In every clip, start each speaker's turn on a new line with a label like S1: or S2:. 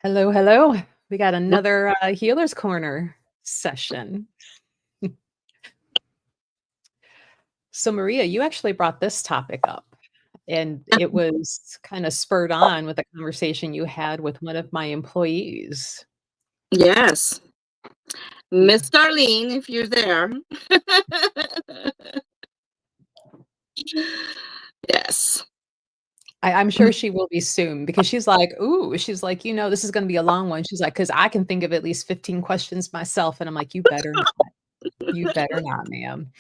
S1: Hello, hello. We got another Healer's Corner session. So, Maria, you actually brought this topic up, and it was kind of spurred on with a conversation you had with one of my employees.
S2: Yes.
S1: Yeah.
S2: Miss Darlene, if you're there. Yes.
S1: I'm sure she will be soon because she's like, ooh, she's like, this is going to be a long one. She's like, because I can think of at least 15 questions myself. And I'm like, you better not. You better not, ma'am.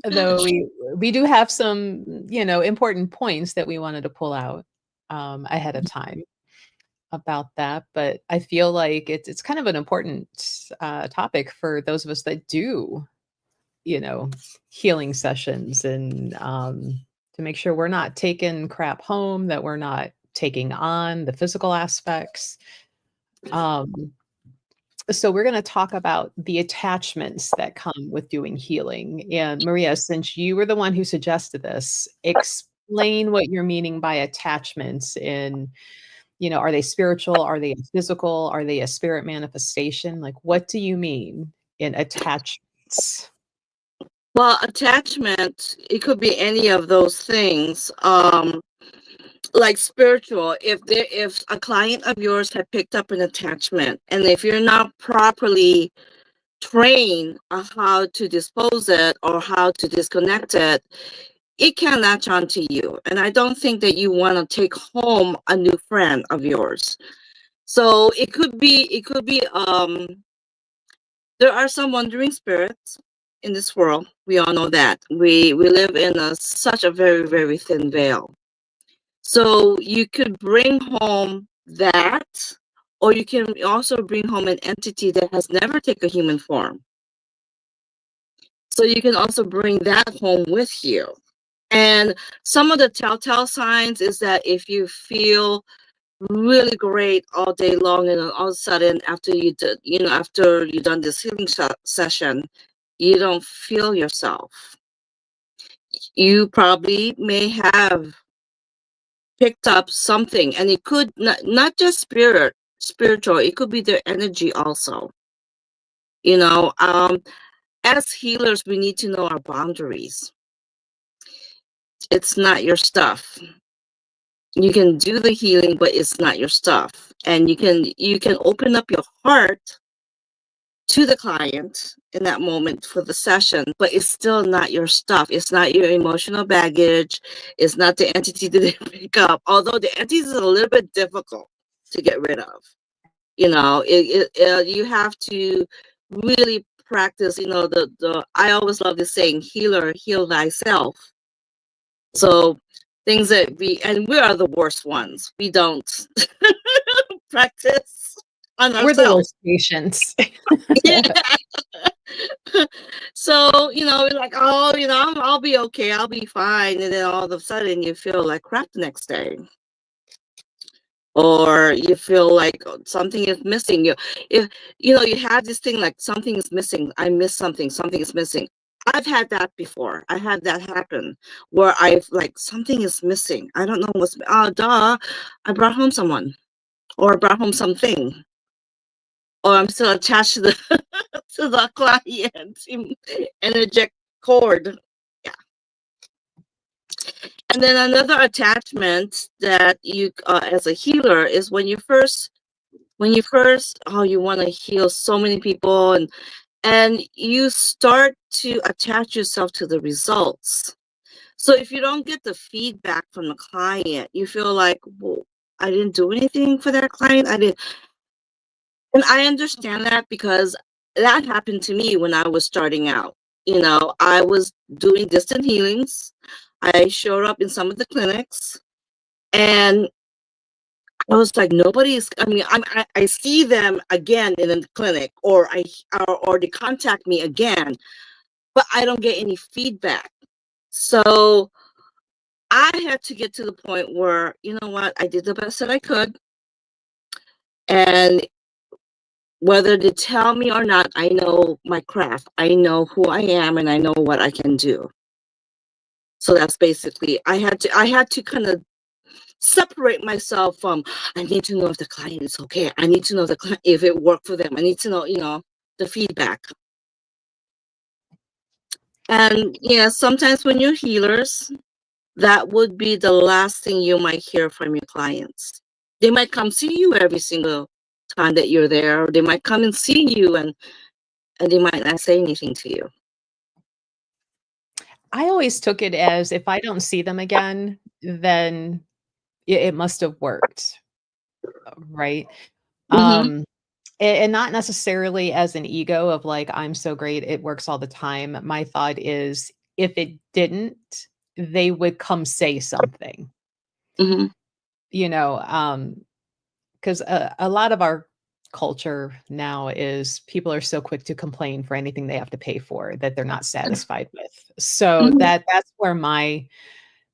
S1: Though we do have some, important points that we wanted to pull out ahead of time about that. But I feel like it's kind of an important topic for those of us that do, you know, healing sessions and to make sure we're not taking crap home, that we're not taking on the physical aspects. So we're going to talk about the attachments that come with doing healing. And Maria, since you were the one who suggested this, explain what you're meaning by attachments in, are they spiritual? Are they physical? Are they a spirit manifestation? Like, what do you mean in attachments?
S2: Well, attachment, it could be any of those things. Like spiritual, if a client of yours had picked up an attachment, and if you're not properly trained on how to dispose it or how to disconnect it, it can latch onto you. And I don't think that you want to take home a new friend of yours. So it could be there are some wandering spirits in this world. We all know that. We live in such a very, very thin veil. So you could bring home that, or you can also bring home an entity that has never taken a human form. So you can also bring that home with you. And some of the telltale signs is that if you feel really great all day long, and then all of a sudden after after you've done this healing session, you don't feel yourself. You probably may have picked up something, and it could not just spiritual, it could be their energy also. As healers, we need to know our boundaries. It's not your stuff. You can do the healing, but it's not your stuff. And you can open up your heart to the client in that moment for the session, but it's still not your stuff. It's not your emotional baggage. It's not the entity that they pick up. Although the entity is a little bit difficult to get rid of. You have to really practice. The I always love this saying, "Healer, heal thyself." So things that we are the worst ones. We don't practice on
S1: We're the
S2: ourselves.
S1: worst patients.
S2: Yeah. So, we're like, oh, I'll be okay, I'll be fine. And then all of a sudden you feel like crap the next day. Or you feel like something is missing. You have this thing like something is missing. I miss something. Something is missing. I've had that before. I had that happen where I've like something is missing. I don't know what's. Oh, duh! I brought home someone, or I brought home something, or I'm still attached to the to the client energetic cord. Yeah. And then another attachment that you, as a healer, is when you first you want to heal so many people, and you start to attach yourself to the results. So if you don't get the feedback from the client, you feel like, well, I didn't do anything for that client. I didn't. And I understand that because that happened to me when I was starting out. I was doing distant healings. I showed up in some of the clinics, and I was like, nobody's. I mean, I see them again in the clinic, or they contact me again, but I don't get any feedback. So I had to get to the point where, you know what, I did the best that I could, and whether they tell me or not, I know my craft. I know who I am, and I know what I can do. So that's basically I had to kind of separate myself from, I need to know if the client is okay. I need to know if it worked for them. I need to know, the feedback. And yeah, sometimes when you're healers, that would be the last thing you might hear from your clients. They might come see you every single time that you're there, or they might come and see you and they might not say anything to you.
S1: I always took it as if I don't see them again, then it must have worked, right?
S2: Mm-hmm.
S1: Um, and not necessarily as an ego of like, I'm so great, it works all the time. My thought is if it didn't, they would come say something,
S2: Mm-hmm.
S1: you know, because a lot of our culture now is people are so quick to complain for anything they have to pay for that they're not satisfied with. So
S2: Mm-hmm.
S1: that's where my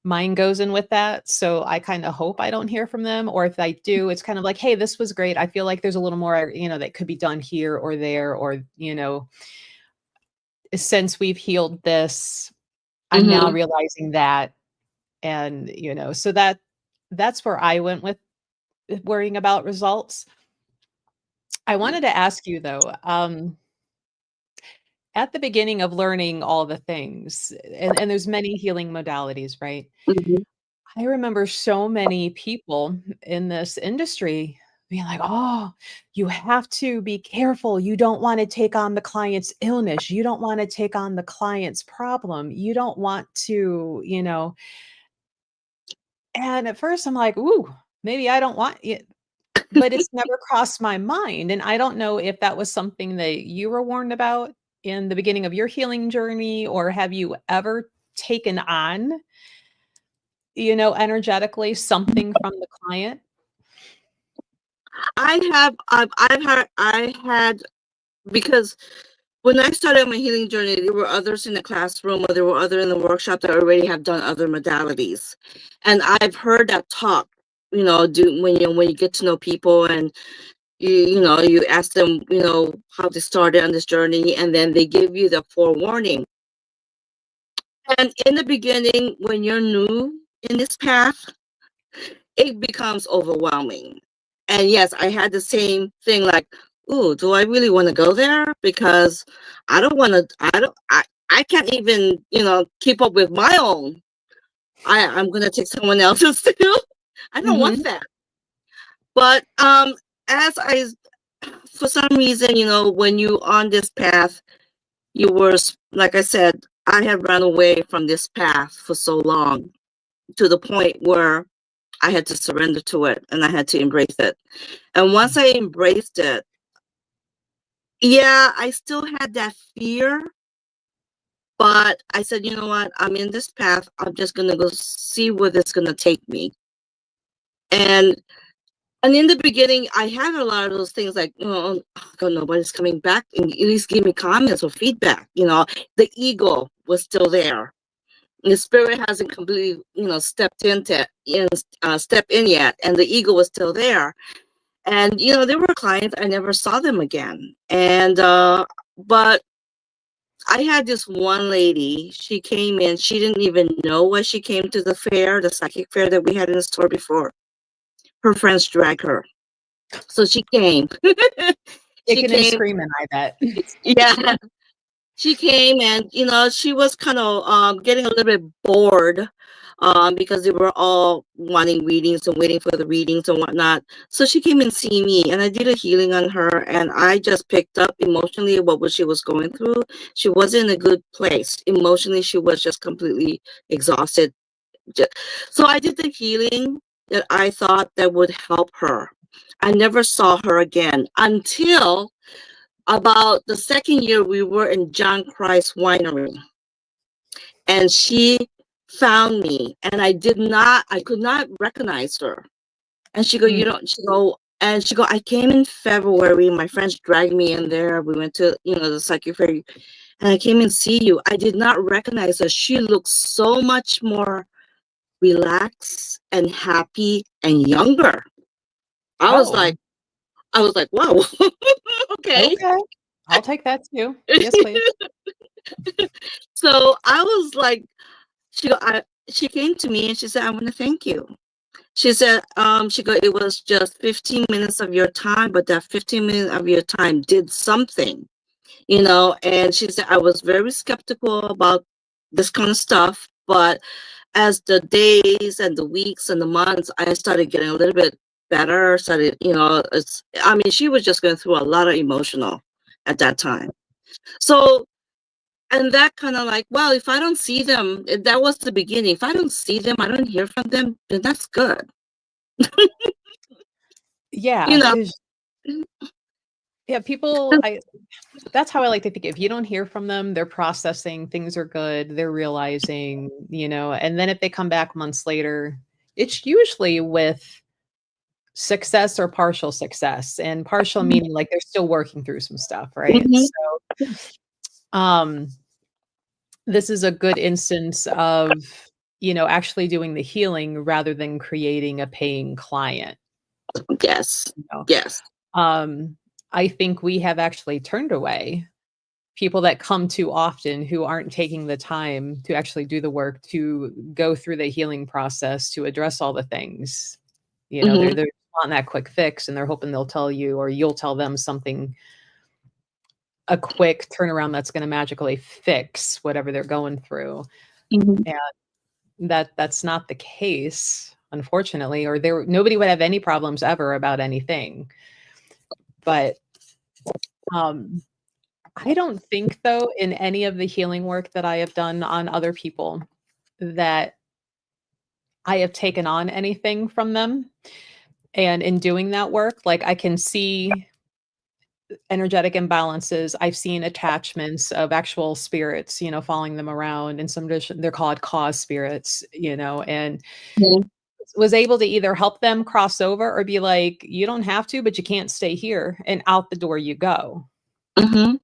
S1: mind goes in with that. So I kind of hope I don't hear from them. Or if I do, it's kind of like, hey, this was great. I feel like there's a little more, that could be done here or there, or, since we've healed this, I'm now
S2: Mm-hmm.
S1: realizing that. And, so that's where I went with worrying about results. I wanted to ask you though, at the beginning of learning all the things, and there's many healing modalities, right?
S2: Mm-hmm.
S1: I remember so many people in this industry being like, "Oh, you have to be careful. You don't want to take on the client's illness. You don't want to take on the client's problem. You don't want to." And at first I'm like, "Ooh, maybe I don't want it." But it's never crossed my mind. And I don't know if that was something that you were warned about in the beginning of your healing journey, or have you ever taken on, energetically something from the client?
S2: I had, because when I started my healing journey, there were others in the classroom or there were other in the workshop that already have done other modalities. And I've heard that talk, when you get to know people and you ask them, how they started on this journey, and then they give you the forewarning. And in the beginning, when you're new in this path, it becomes overwhelming. And yes, I had the same thing, like, ooh, do I really want to go there? Because I don't want to, I can't even, keep up with my own. I'm going to take someone else's too. I don't want
S1: Mhm.
S2: that. But as I, for some reason, when you on this path, you were, like I said, I have run away from this path for so long, to the point where I had to surrender to it and I had to embrace it. And once I embraced it, yeah, I still had that fear, but I said, you know what? I'm in this path. I'm just gonna go see where this is gonna take me. And in the beginning, I had a lot of those things like, oh God, nobody's coming back and at least give me comments or feedback. The ego was still there. The spirit hasn't completely, step in yet, and the ego was still there. And there were clients, I never saw them again. And but I had this one lady, she came in, she didn't even know why she came to the fair, the psychic fair that we had in the store before. Her friends dragged her. So she came. She
S1: Kicking and
S2: came,
S1: screaming, I bet.
S2: yeah. She came, and she was kind of getting a little bit bored, because they were all wanting readings and waiting for the readings and whatnot. So she came and see me, and I did a healing on her, and I just picked up emotionally what she was going through. She wasn't in a good place emotionally. She was just completely exhausted. So I did the healing that I thought that would help her. I never saw her again until about the second year we were in John Christ Winery, and she found me, and I could not recognize her. And she go,
S1: Mm.
S2: I came in February, my friends dragged me in there. We went to, the psychic fair, and I came and see you. I did not recognize her. She looked so much more relaxed and happy and younger. I was
S1: Oh,
S2: like, wow, okay.
S1: okay. I'll take that too. Yes, please.
S2: So I was like, she came to me and she said, I want to thank you. She said, it was just 15 minutes of your time, but that 15 minutes of your time did something, and she said, I was very skeptical about this kind of stuff, but as the days and the weeks and the months, I started getting a little bit better, she was just going through a lot of emotional at that time. So, and that kind of like, well, if I don't see them, that was the beginning. If I don't see them, I don't hear from them, then that's good.
S1: Yeah,
S2: You know,
S1: 'cause yeah, that's how I like to think. If you don't hear from them, they're processing, things are good, they're realizing, and then if they come back months later, it's usually with success or partial success, and partial meaning like they're still working through some stuff, right?
S2: Mhm.
S1: So, this is a good instance of, actually doing the healing rather than creating a paying client.
S2: Yes.
S1: You know?
S2: Yes.
S1: I think we have actually turned away people that come too often who aren't taking the time to actually do the work, to go through the healing process, to address all the things.
S2: Mhm.
S1: They're wanting that quick fix, and they're hoping they'll tell you or you'll tell them something, a quick turnaround that's going to magically fix whatever they're going through.
S2: Mhm.
S1: And that's not the case, unfortunately, or nobody would have any problems ever about anything. But I don't think, though, in any of the healing work that I have done on other people, that I have taken on anything from them. And in doing that work, like, I can see energetic imbalances. I've seen attachments of actual spirits, following them around. In some tradition, they're called cause spirits, and
S2: Mhm.
S1: was able to either help them cross over or be like, you don't have to, but you can't stay here, and out the door you go.
S2: Mhm.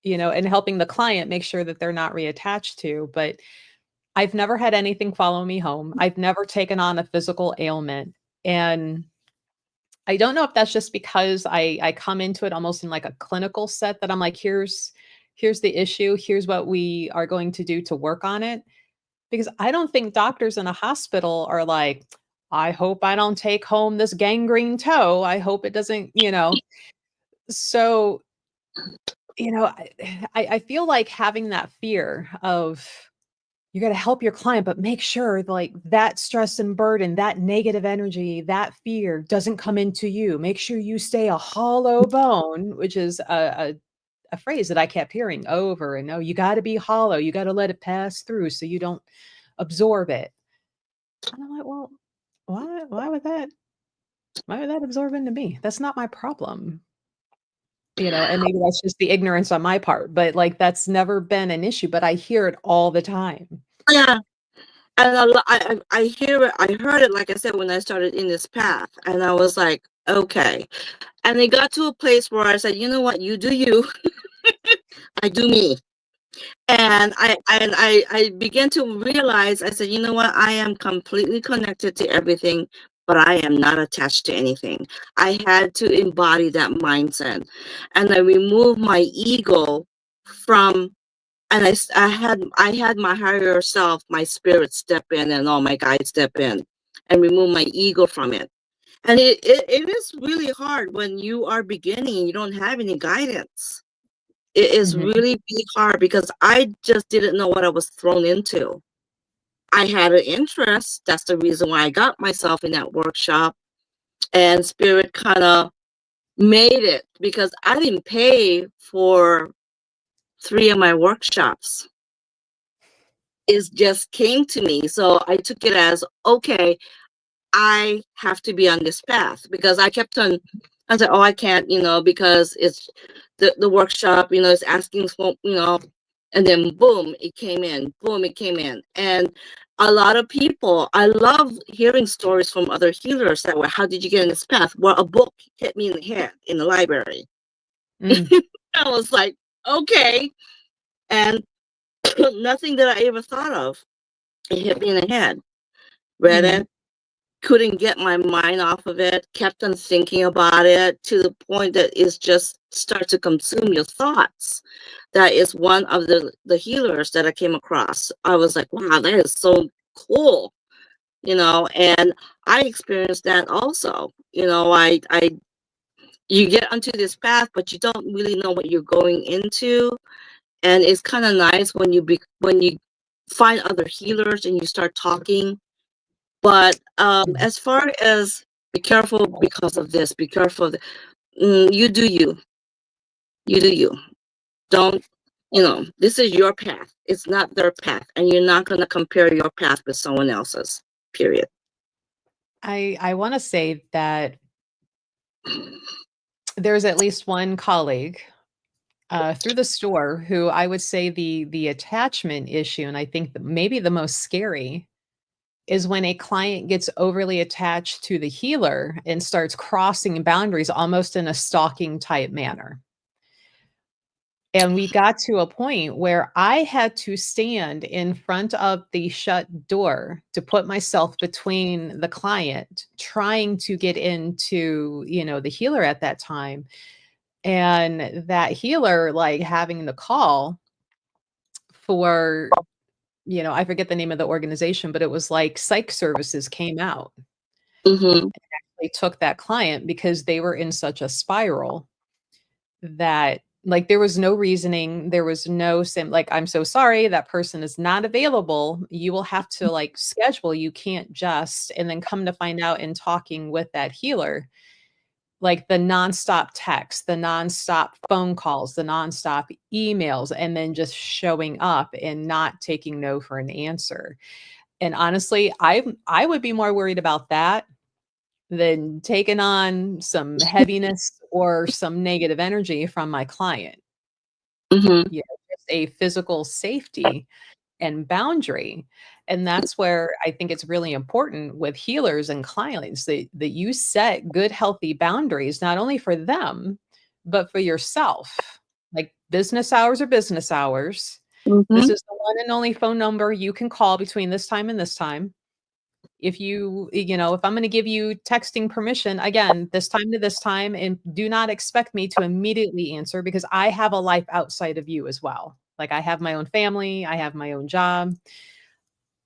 S1: And helping the client make sure that they're not reattached to. But I've never had anything follow me home. I've never taken on a physical ailment. And I don't know if that's just because I come into it almost in like a clinical set, that I'm like, here's the issue, here's what we are going to do to work on it. Because I don't think doctors in a hospital are like, I hope I don't take home this gangrene toe. I hope it doesn't. So, I feel like having that fear of, you got to help your client, but make sure like that stress and burden, that negative energy, that fear doesn't come into you. Make sure you stay a hollow bone, which is a phrase that I kept hearing over and over. You got to be hollow. You got to let it pass through so you don't absorb it. And I'm like, well, why would that absorb into me? That's not my problem. And maybe that's just the ignorance on my part, but like that's never been an issue, but I hear it all the time.
S2: Yeah. And I hear it. I heard it, like I said, when I started in this path, and I was like, okay. And it got to a place where I said, you know what, you do you, I do me. And I began to realize, I said, you know what, I am completely connected to everything, but I am not attached to anything. I had to embody that mindset, and I removed my ego from. And I had my higher self, my spirit step in, and all my guides step in and remove my ego from it. And it is really hard when you are beginning, you don't have any guidance. It is
S1: Mhm.
S2: really, really hard because I just didn't know what I was thrown into. I had an interest. That's the reason why I got myself in that workshop. And spirit kind of made it, because I didn't pay for 3 of my workshops. It just came to me. So I took it as, okay, I have to be on this path, because I said, oh, I can't, because it's the workshop, is asking for, and then boom, it came in, boom, it came in. And a lot of people, I love hearing stories from other healers that were, how did you get in this path? Well, a book hit me in the head in the library.
S1: Mm.
S2: I was like, okay. And nothing that I ever thought of. It hit me in the head. Read
S1: Mhm.
S2: it, couldn't get my mind off of it, kept on thinking about it to the point that it's just start to consume your thoughts. That is one of the healers that I came across. I was like, wow, that is so cool. and I experienced that also. You get onto this path, but you don't really know what you're going into. And it's kind of nice when you find other healers and you start talking. But as far as be careful because of this, be careful. You do you. You do you. Don't, this is your path. It's not their path. And you're not going to compare your path with someone else's, period.
S1: I want to say that there's at least one colleague through the store who I would say the attachment issue, and I think that maybe the most scary is when a client gets overly attached to the healer and starts crossing boundaries almost in a stalking type manner. And we got to a point where I had to stand in front of the shut door to put myself between the client trying to get into, the healer at that time. And that healer, like having the call for, I forget the name of the organization, but it was like psych services came out.
S2: Mm-hmm.
S1: They took that client because they were in such a spiral that like there was no reasoning, there was no like, I'm so sorry, that person is not available. You will have to like schedule. You can't just, and then come to find out in talking with that healer, like the nonstop texts, the nonstop phone calls, the nonstop emails, and then just showing up and not taking no for an answer. And honestly, I would be more worried about that than taking on some heaviness or some negative energy from my client.
S2: Mm-hmm.
S1: Just a physical safety and boundary. And that's where I think it's really important with healers and clients that you set good, healthy boundaries, not only for them, but for yourself. Like business hours are business hours.
S2: Mm-hmm.
S1: This is the one and only phone number you can call between this time and this time. If if I'm going to give you texting permission, again, this time to this time, and do not expect me to immediately answer because I have a life outside of you as well. Like I have my own family, I have my own job.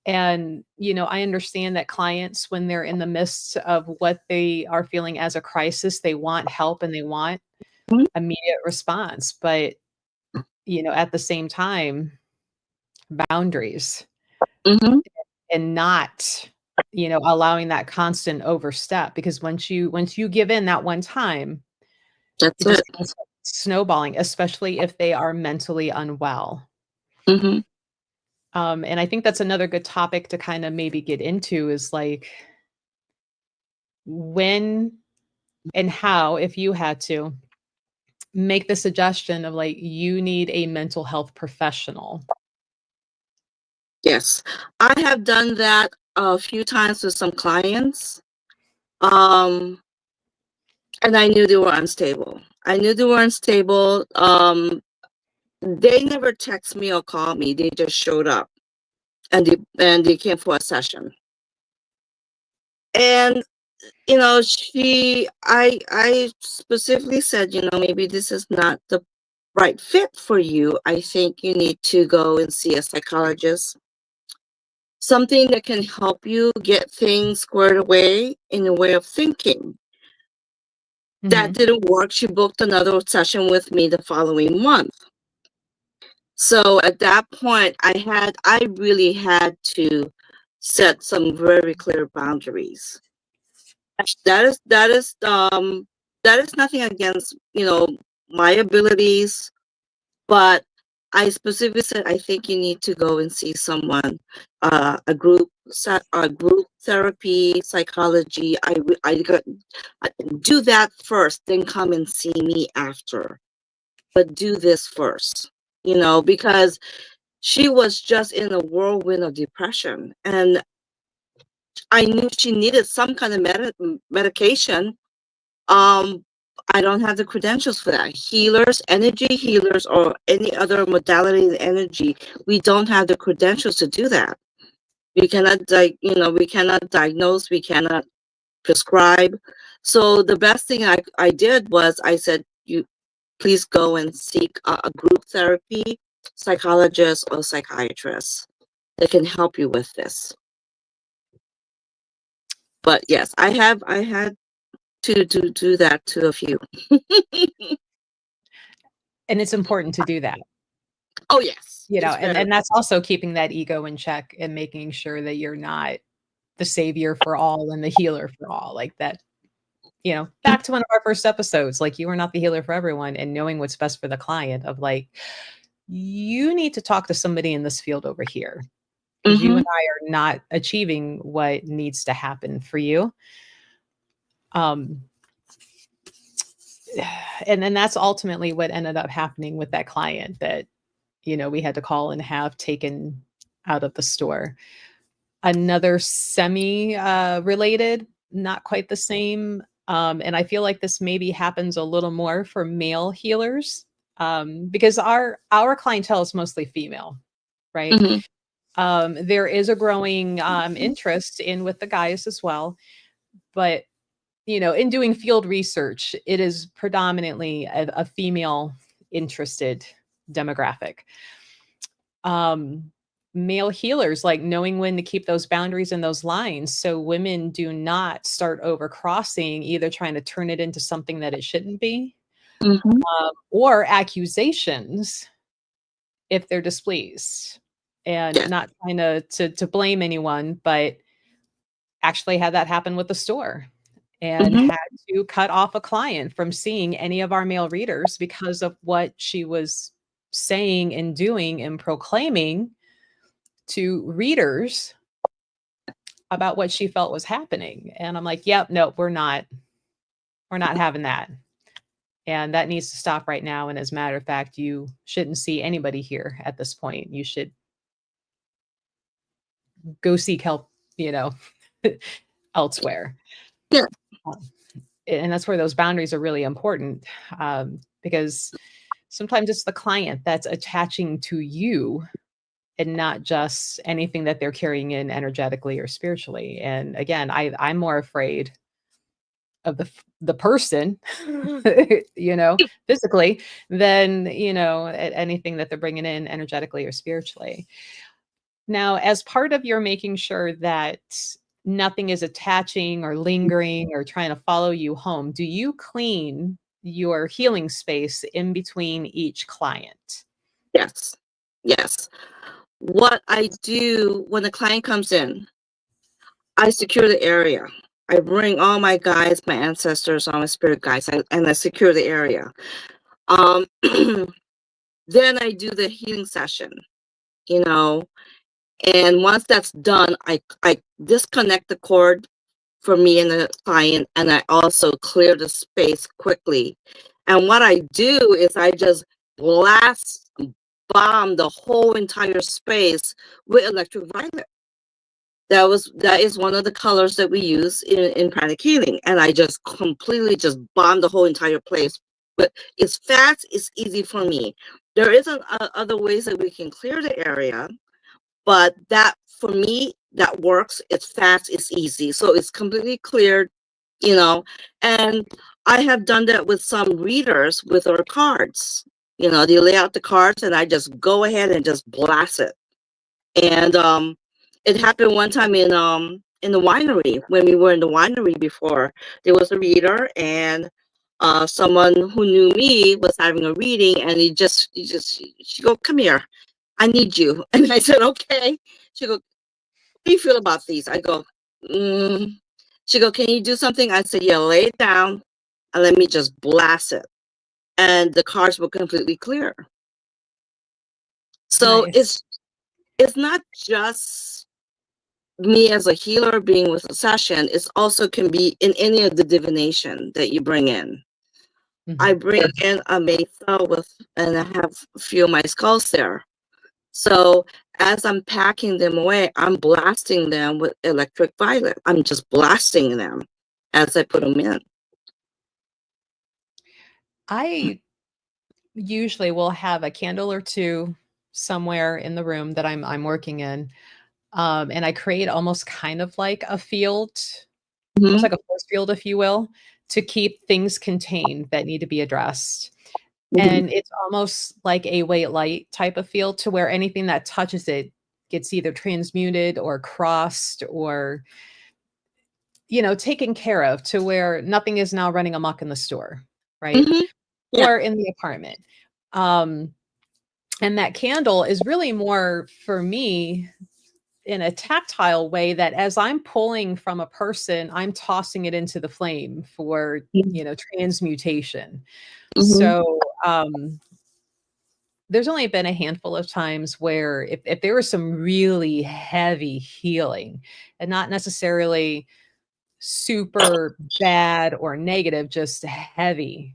S1: And, I understand that clients, when they're in the midst of what they are feeling as a crisis, they want help and they want immediate response. But, at the same time, boundaries
S2: Mm-hmm.
S1: and not, allowing that constant overstep. Because once you give in that one time,
S2: That's
S1: it just
S2: it.
S1: ends up snowballing, especially if they are mentally unwell.
S2: Mm-hmm.
S1: And I think that's another good topic to kind of maybe get into is like when and how, if you had to make the suggestion of like, you need a mental health professional.
S2: Yes. I have done that a few times with some clients. And I knew they were unstable. They never text me or call me. They just showed up and they came for a session. And I specifically said, maybe this is not the right fit for you. I think you need to go and see a psychologist, something that can help you get things squared away in a way of thinking. That didn't work. She booked another session with me the following month. So at that point, I really had to set some very clear boundaries. That is nothing against my abilities, but I specifically said I think you need to go and see someone, a group therapy, psychology. Do that first, then come and see me after. But do this first, because she was just in a whirlwind of depression, and I knew she needed some kind of medication. Um, I don't have the credentials for that. Healers, energy healers, or any other modality in energy, we don't have the credentials to do that. We cannot, we cannot diagnose, we cannot prescribe. So the best thing I did was I said, you please go and seek a group therapy, psychologist or psychiatrist that can help you with this. But yes, I had to do that to a few.
S1: And it's important to do that,
S2: Oh yes,
S1: you know,
S2: it's very.
S1: and that's also keeping that ego in check and making sure that you're not the savior for all and the healer for all, like that, you know, back to one of our first episodes, like you are not the healer for everyone, and knowing what's best for the client of like, you need to talk to somebody in this field over here because you
S2: Mm-hmm.
S1: and I are not achieving what needs to happen for you. Um, and then that's ultimately what ended up happening with that client that, you know, we had to call and have taken out of the store. Another semi related, not quite the same. And I feel like this maybe happens a little more for male healers, because our clientele is mostly female, right?
S2: Mm-hmm.
S1: There is a growing interest in with the guys as well, but you know, in doing field research, it is predominantly a female interested demographic. Um, Male healers like knowing when to keep those boundaries and those lines so women do not start overcrossing, either trying to turn it into something that it shouldn't be,
S2: Mm-hmm.
S1: or accusations if they're displeased. And
S2: Yes.
S1: not trying to blame anyone, but actually had that happen with the store and
S2: Mm-hmm.
S1: had to cut off a client from seeing any of our male readers because of what she was saying and doing and proclaiming to readers about what she felt was happening. And I'm like, yep, no, we're not having that. And that needs to stop right now. And as a matter of fact, you shouldn't see anybody here at this point. You should go seek help, you know, elsewhere.
S2: Yeah.
S1: Um, and that's where those boundaries are really important, because sometimes it's the client that's attaching to you and not just anything that they're carrying in energetically or spiritually. And again, I'm more afraid of the person, you know, physically than, you know, anything that they're bringing in energetically or spiritually. Now, as part of your making sure that nothing is attaching or lingering or trying to follow you home, do you clean your healing space in between each client?
S2: Yes. Yes. What I do when the client comes in, I secure the area. I bring all my guides, my ancestors, all my spirit guides, and I secure the area. Um, then I do the healing session, you know, and once that's done, I disconnect the cord for me and the client, and I also clear the space quickly. And what I do is I just blast bomb the whole entire space with electric violet. That is one of the colors that we use in pranic healing, and I just completely just bomb the whole entire place. But it's fast, it's easy for me. There isn't other ways that we can clear the area, but that for me that works. It's fast, it's easy, so it's completely cleared, you know. And I have done that with some readers with our cards. You know, they lay out the cards, and I just go ahead and just blast it. And it happened one time in the winery when we were in the winery before. There was a reader, and someone who knew me was having a reading, and she go, come here, I need you. And I said, okay. She go, what do you feel about these? I go, mm. She go, can you do something? I said, yeah, lay it down and let me just blast it. And the cards were completely clear. So
S1: Nice.
S2: it's not just me as a healer being with a session. It also can be in any of the divination that you bring in. I
S1: Mhm.
S2: bring in a mesa and I have a few of my skulls there. So as I'm packing them away, I'm blasting them with electric violet. I'm just blasting them as I put them in.
S1: I usually will have a candle or two somewhere in the room that I'm working in. And I create almost kind of like a field, almost
S2: Mm-hmm.
S1: like a force field, if you will, to keep things contained that need to be addressed.
S2: Mm-hmm.
S1: And it's almost like a white light type of field to where anything that touches it gets either transmuted or crossed or taken care of to where nothing is now running amok in the store, right?
S2: Mhm. Yeah.
S1: Or in the apartment. Um, and that candle is really more for me in a tactile way that as I'm pulling from a person, I'm tossing it into the flame for, transmutation.
S2: Mhm.
S1: So, there's only been a handful of times where if there was some really heavy healing and not necessarily super bad or negative, just heavy,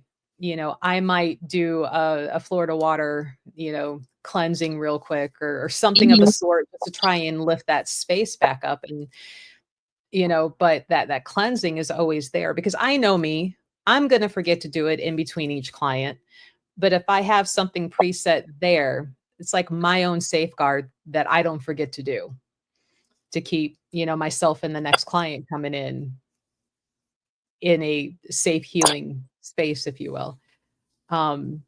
S1: I might do a Florida water, cleansing real quick or something of the
S2: Mhm.
S1: sort just to try and lift that space back up. And, but that cleansing is always there because I know me, I'm going to forget to do it in between each client. But if I have something preset there, it's like my own safeguard that I don't forget to do to keep, myself and the next client coming in a safe healing space, if you will. Um,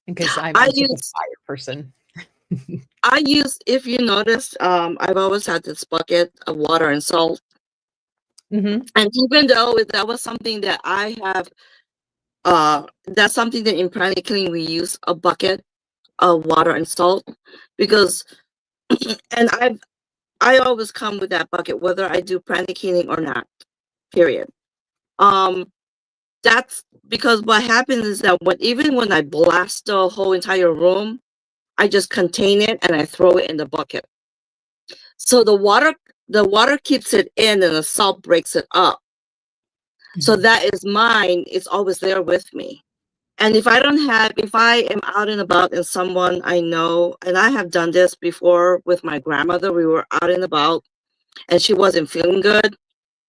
S1: because
S2: I
S1: I'm such a
S2: use
S1: fire person.
S2: if you notice, I've always had this bucket of water and salt.
S1: Mhm.
S2: And even though that was something that I have, that's something that in pranic cleaning we use a bucket of water and salt because, and I always come with that bucket whether I do pranic healing or not. Period. Um, that's because what happens is that even when I blast the whole entire room, I just contain it and I throw it in the bucket. So the water keeps it in and the salt breaks it up. So
S1: Mhm.
S2: that is mine. It's always there with me. And if I am out and about and someone I know, and I have done this before with my grandmother, we were out and about and she wasn't feeling good.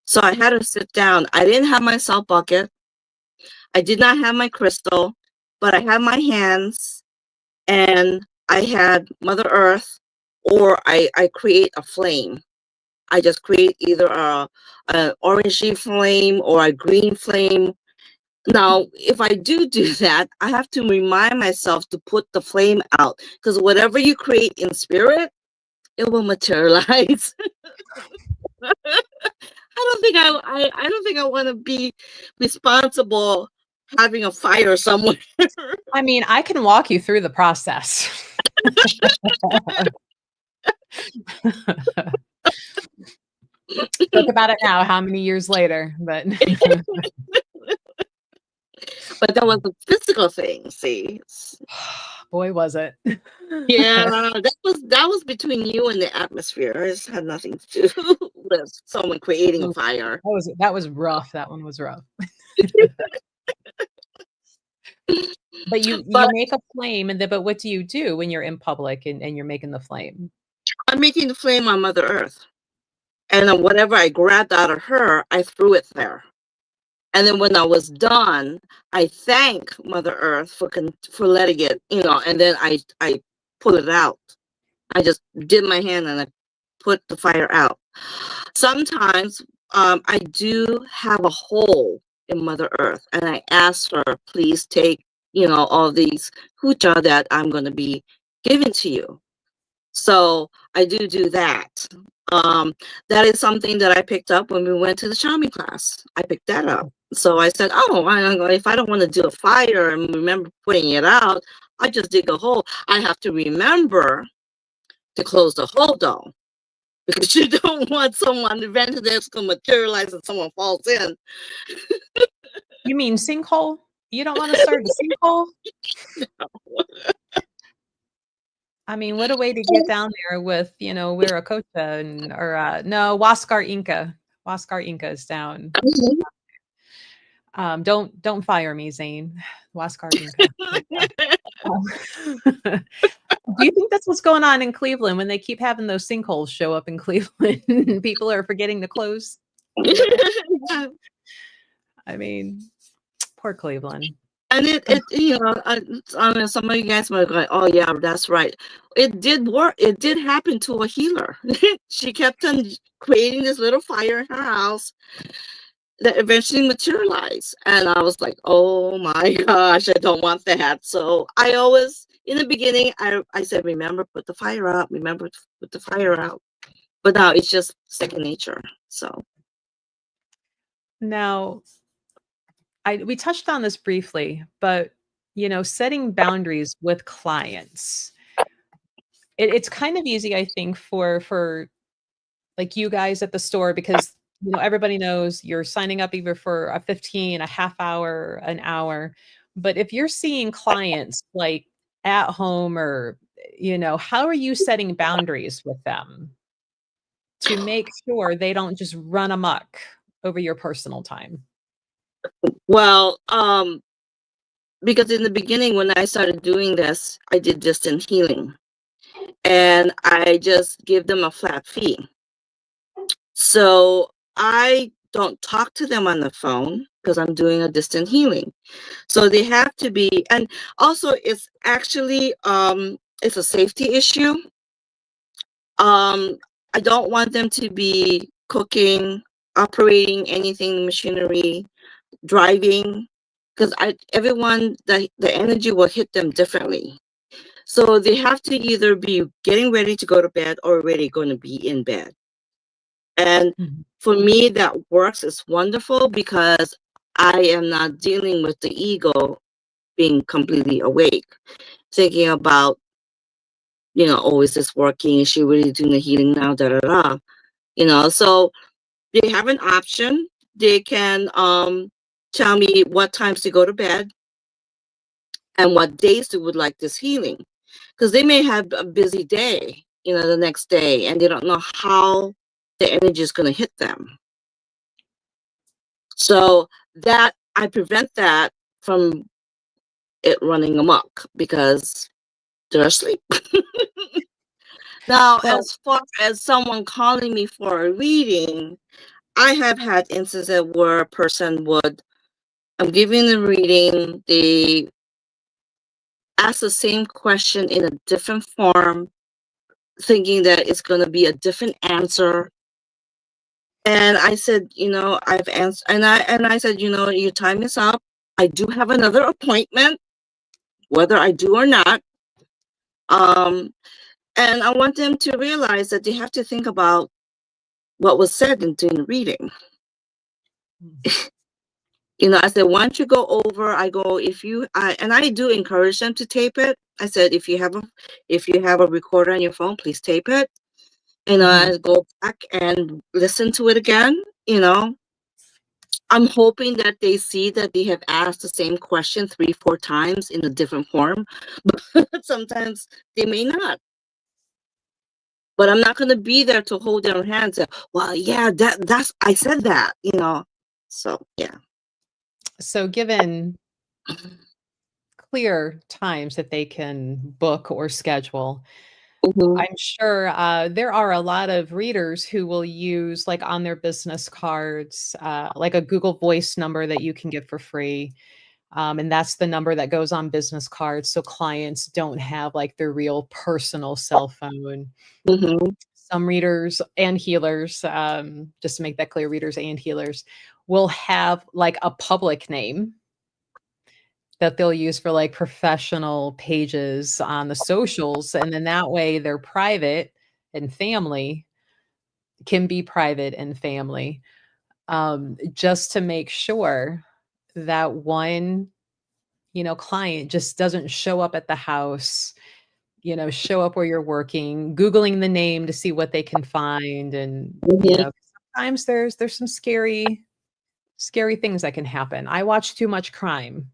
S2: So I had her sit down. I didn't have my salt bucket. I did not have my crystal, but I had my hands and I had Mother Earth, or I create a flame. I just create either a orangey flame or a green flame. Now, if I do that, I have to remind myself to put the flame out because whatever you create in spirit, it will materialize. I don't think I want to be responsible having a fire somewhere.
S1: I mean, I can walk you through the process. Think about it now, how many years later, but
S2: But that was a physical thing, see.
S1: boy, was it.
S2: Yeah, that was between you and the atmosphere. It had nothing to do with someone creating a
S1: Oof,
S2: fire.
S1: that was rough. That one was rough. But you
S2: But
S1: make a flame and then but what do you do when you're in public and you're making the flame?
S2: I'm making the flame on Mother Earth. And then whatever I grabbed out of her, I threw it there. And then when I was done, I thank Mother Earth for letting it, and then I pull it out. I just did my hand and I put the fire out. Sometimes I do have a hole in Mother Earth, and I ask her, please take, all these hucha that I'm going to be giving to you. So I do that. Um, that is something that I picked up when we went to the Xiaomi class. I picked that up. So I said, oh, if I don't want to do a fire and remember putting it out, I just dig a hole. I have to remember to close the hole though, because you don't want someone eventually that's going to materialize and someone falls in.
S1: You mean sinkhole? You don't wanna start a sinkhole? I mean, what a way to get down there with, Viracocha and or, no, Huáscar Inca. Huáscar Inca is down. Don't fire me, Zane. Huáscar Inca. Yeah. Um, do you think that's what's going on in Cleveland when they keep having those sinkholes show up in Cleveland and people are forgetting to close the hole? I mean, poor Cleveland.
S2: And I mean, some of you guys might go, oh yeah, that's right. It did work. It did happen to a healer. She kept on creating this little fire in her house that eventually materialized. And I was like, oh my gosh, I don't want that. So I always, in the beginning, I said, remember, put the fire out. Remember to put the fire out. But now it's just second nature. So
S1: Now, we touched on this briefly, but setting boundaries with clients. It's kind of easy, I think, for like you guys at the store because everybody knows you're signing up either for a 15, a half hour, an hour. But if you're seeing clients like at home or how are you setting boundaries with them to make sure they don't just run amok over your personal time?
S2: Well, because in the beginning when I started doing this, I did distant healing, and I just give them a flat fee. So I don't talk to them on the phone because I'm doing a distant healing. So they have to be, and also it's actually it's a safety issue. I don't want them to be cooking, operating anything, machinery, driving, because everyone, the energy will hit them differently. So they have to either be getting ready to go to bed or already going to be in bed. And
S1: Mhm.
S2: for me, that works. It's wonderful because I am not dealing with the ego being completely awake, thinking about, oh, is this working? Is she really doing the healing now? Da da da. So they have an option. They can tell me what times to go to bed and what days they would like this healing. Because they may have a busy day, the next day, and they don't know how the energy is going to hit them. So that I prevent that from it running amok because they're asleep. Now,
S1: Well,
S2: as far as someone calling me for a reading, I have had instances where a person would, I'm giving the reading, they ask the same question in a different form, thinking that it's going to be a different answer. And I said, I've answered, and I said, your time is up. I do have another appointment, whether I do or not. Um, and I want them to realize that they have to think about what was said in doing the reading. I said, why don't you go over? I go, and I do encourage them to tape it. I said, if you have a recorder on your phone, please tape it.
S1: mhm.
S2: I go back and listen to it again. I'm hoping that they see that they have asked the same question 3, 4 times in a different form, but sometimes they may not. But I'm not going to be there to hold their hands. Well, yeah, that's I said that. So yeah.
S1: So given clear times that they can book or schedule,
S2: Mhm,
S1: I'm sure there are a lot of readers who will use, like on their business cards, like a Google Voice number that you can get for free. And that's the number that goes on business cards. So clients don't have like their real personal cell phone.
S2: mhm,
S1: Some readers and healers, just to make that clear, readers and healers will have like a public name that they'll use for, like, professional pages on the socials, and then that way their private and family can be private and family, just to make sure that one, client just doesn't show up at the house, show up where you're working, Googling the name to see what they can find, and,
S2: mhm.
S1: sometimes there's some scary things that can happen. I watch too much crime.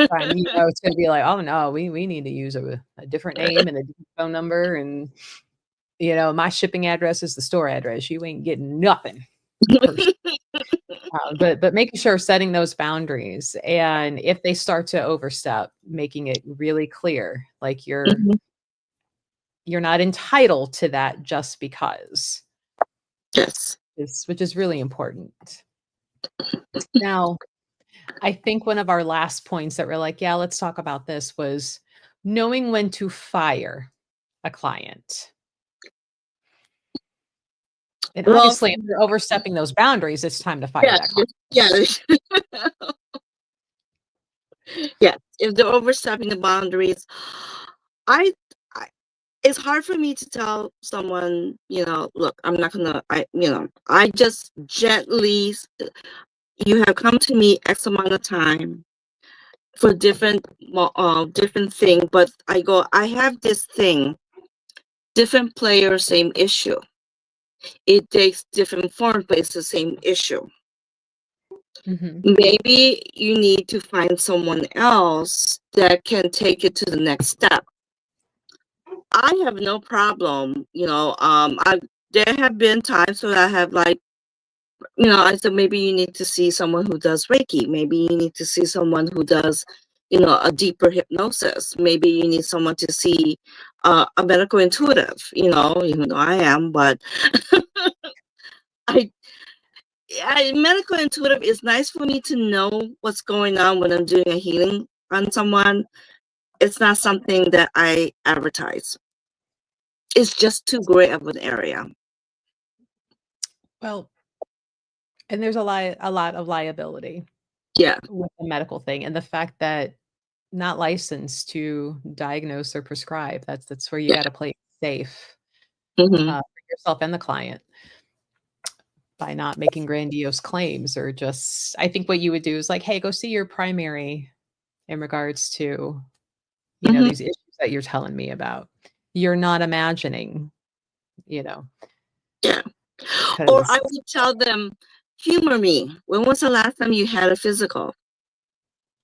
S1: And, it's gonna be like, "Oh, no, we need to use a different name and a different phone number, and, my shipping address is the store address. You ain't getting nothing pers." But making sure setting those boundaries, and if they start to overstep, making it really clear, like,
S2: Mhm.
S1: you're not entitled to that just because,
S2: Yes.
S1: which is really important. Now, I think one of our last points that we're like, "Yeah, let's talk about this," was knowing when to fire a client. And
S2: Well,
S1: obviously, if you're overstepping those boundaries, it's time to fire
S2: yeah,
S1: that client.
S2: yeah, yeah. If they're overstepping the boundaries, I, I it's hard for me to tell someone, look, I'm not gonna, I just gently, you have come to me X amount of time for different thing, but I have this thing, different player, same issue. It takes different form, but it's the same issue.
S1: Mhm.
S2: Maybe you need to find someone else that can take it to the next step. I have no problem, there have been times where I have like, I said maybe you need to see someone who does Reiki. Maybe you need to see someone who does, a deeper hypnosis. Maybe you need someone to see a medical intuitive, even though I am, but I, medical intuitive is nice for me to know what's going on when I'm doing a healing on someone. It's not something that I advertise. It's just too great of an area.
S1: Well, and there's a lot of liability
S2: Yeah.
S1: with the medical thing, and the fact that not licensed to diagnose or prescribe, that's where you
S2: Yeah.
S1: gotta play it safe,
S2: Hmm.
S1: for yourself and the client by not making grandiose claims or just I think what you would do is like, "Hey, go see your primary in regards to,
S2: Hmm.
S1: these issues that you're telling me about. You're not imagining, you know,
S2: Yeah. Or I
S1: because
S2: would tell them, humor me. When was the last time you had a physical?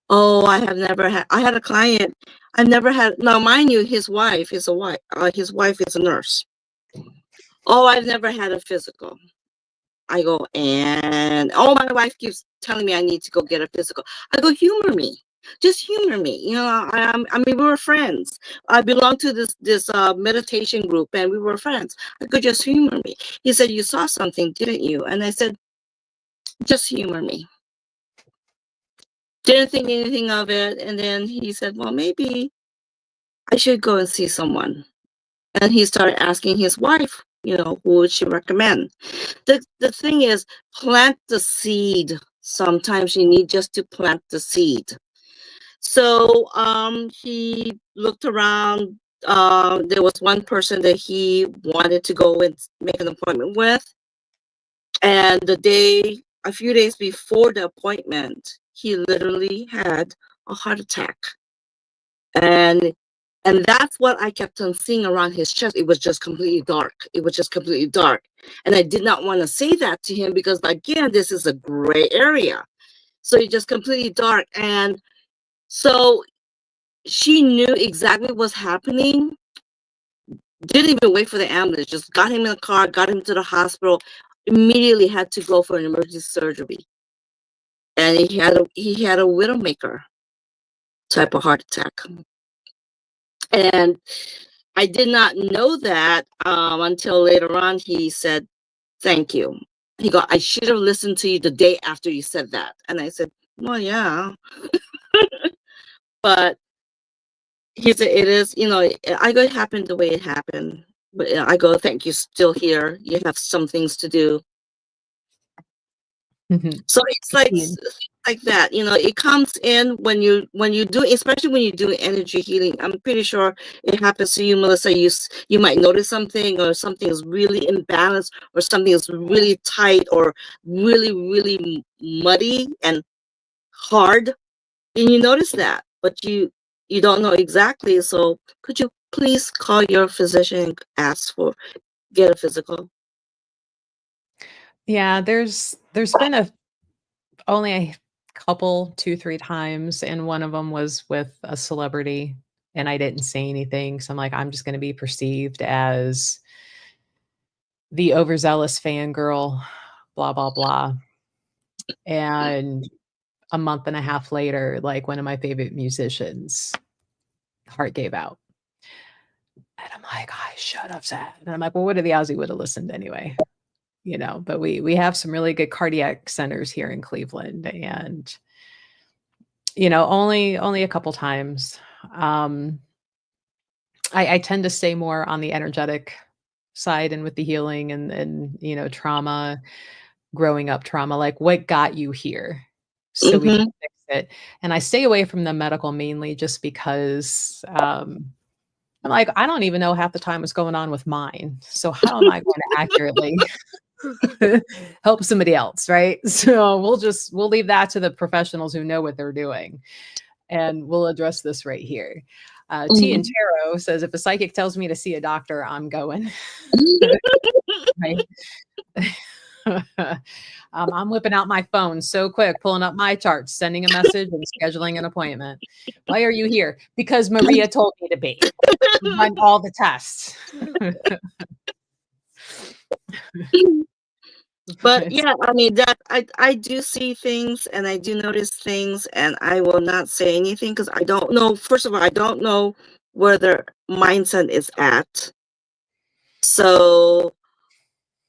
S2: Oh, I have never had. I had a client. I've never had. Now, mind you, his wife is a wife. His wife is a nurse. Oh, I've never had a physical. I go, and oh, my wife keeps telling me I need to go get a physical. I go, humor me. Just humor me. I mean, we were friends. I belong to this meditation group, and we were friends. I could just humor me. He said, "You saw something, didn't you?" And I said, "Just humor me." Didn't think anything of it, and then he said, "Well, maybe I should go and see someone." And he started asking his wife, who would she recommend? The thing is, plant the seed. Sometimes you need just to plant the seed. So he looked around. There was one person that he wanted to go and make an appointment with. And a few days before the appointment, he literally had a heart attack. And that's what I kept on seeing around his chest. It was just completely dark. It was just completely dark. And I did not want to say that to him because, again, this is a gray area. So it just completely dark. And so she knew exactly what's happening. Didn't even wait for the ambulance. Just got him in the car, got him to the hospital. Immediately had to go for an emergency surgery. And he had a widowmaker type of heart attack. And I did not know that until later on. He said, "Thank you." He go, "I should have listened to you the day after you said that." And I said, "Well, yeah." But he said, "It is, I go, it happened the way it happened." But I go, "Thank you, still here. You have some things to do."
S1: Mhm.
S2: So it's like
S1: Yeah.
S2: like that, it comes in when you do, especially when you do energy healing. I'm pretty sure it happens to you, Melissa. You might notice something, or something is really imbalanced, or something is really tight, or really, really muddy and hard, and you notice that, but you don't know exactly. So could you please call your physician and ask for get a physical?
S1: Yeah, there's been only a couple, 2, 3 times, and one of them was with a celebrity, and I didn't say anything, so I'm like, "I'm just gonna be perceived as the overzealous fangirl, blah, blah, blah." And a month and a half later, like, one of my favorite musicians, heart gave out. And I'm like, "I should have said." And I'm like, "Well, what are the odds he would have listened anyway?" But we have some really good cardiac centers here in Cleveland, and, only a couple times. Um, I tend to stay more on the energetic side and with the healing and trauma, growing up trauma, like, what got you here so we can
S2: Mm-hmm.
S1: fix it? And I stay away from the medical mainly just because, I'm like, I don't even know half the time what's going on with mine. So how am I going to accurately help somebody else, right? So we'll leave that to the professionals who know what they're doing, and we'll address this right here. T and
S2: Mhm.
S1: Tarot says, if a psychic tells me to see a doctor, I'm going. Right. I'm whipping out my phone so quick, pulling up my charts, sending a message, and scheduling an appointment. Why are you here? Because Maria told me to be. Run all the tests.
S2: But
S1: But
S2: yeah, I mean that I do see things and I do notice things and I will not say anything because I don't know. First of all, I don't know where their mindset is at. So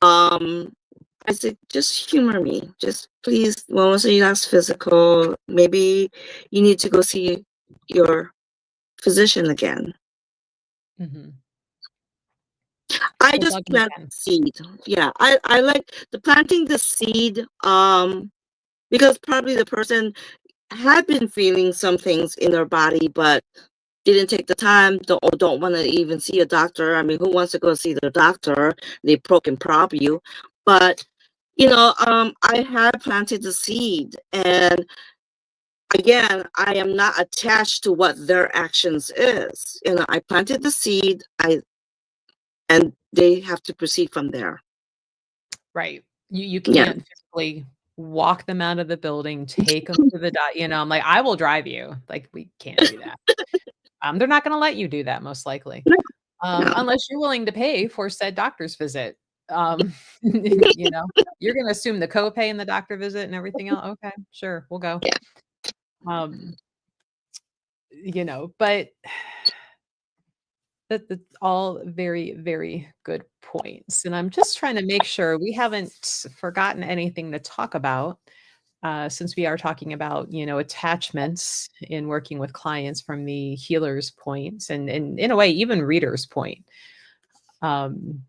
S2: I said just humor me. Just please, when was your last physical? Maybe you need to go see your physician again.
S1: Mhm.
S2: I
S1: We'll
S2: just
S1: bug them
S2: plant
S1: again.
S2: seed. Yeah, I like the planting the seed because probably the person had been feeling some things in their body, but didn't take the time, don't want to even see a doctor. I mean, who wants to go see the doctor? They poke and prod you. But, I had planted the seed. And again, I am not attached to what their actions is. I planted the seed, and they have to proceed from there.
S1: Right. You
S2: Yeah.
S1: can't physically walk them out of the building, take them to the I'm like, "I will drive you." Like, we can't do that. They're not gonna let you do that most likely,
S2: No, no.
S1: unless you're willing to pay for said doctor's visit. You know, you're gonna assume the copay and the doctor visit and everything else. Okay, sure, we'll go.
S2: Yeah.
S1: Um, but that's all very, very good points, and I'm just trying to make sure we haven't forgotten anything to talk about, since we are talking about, attachments in working with clients from the healer's point and in a way, even reader's point, um,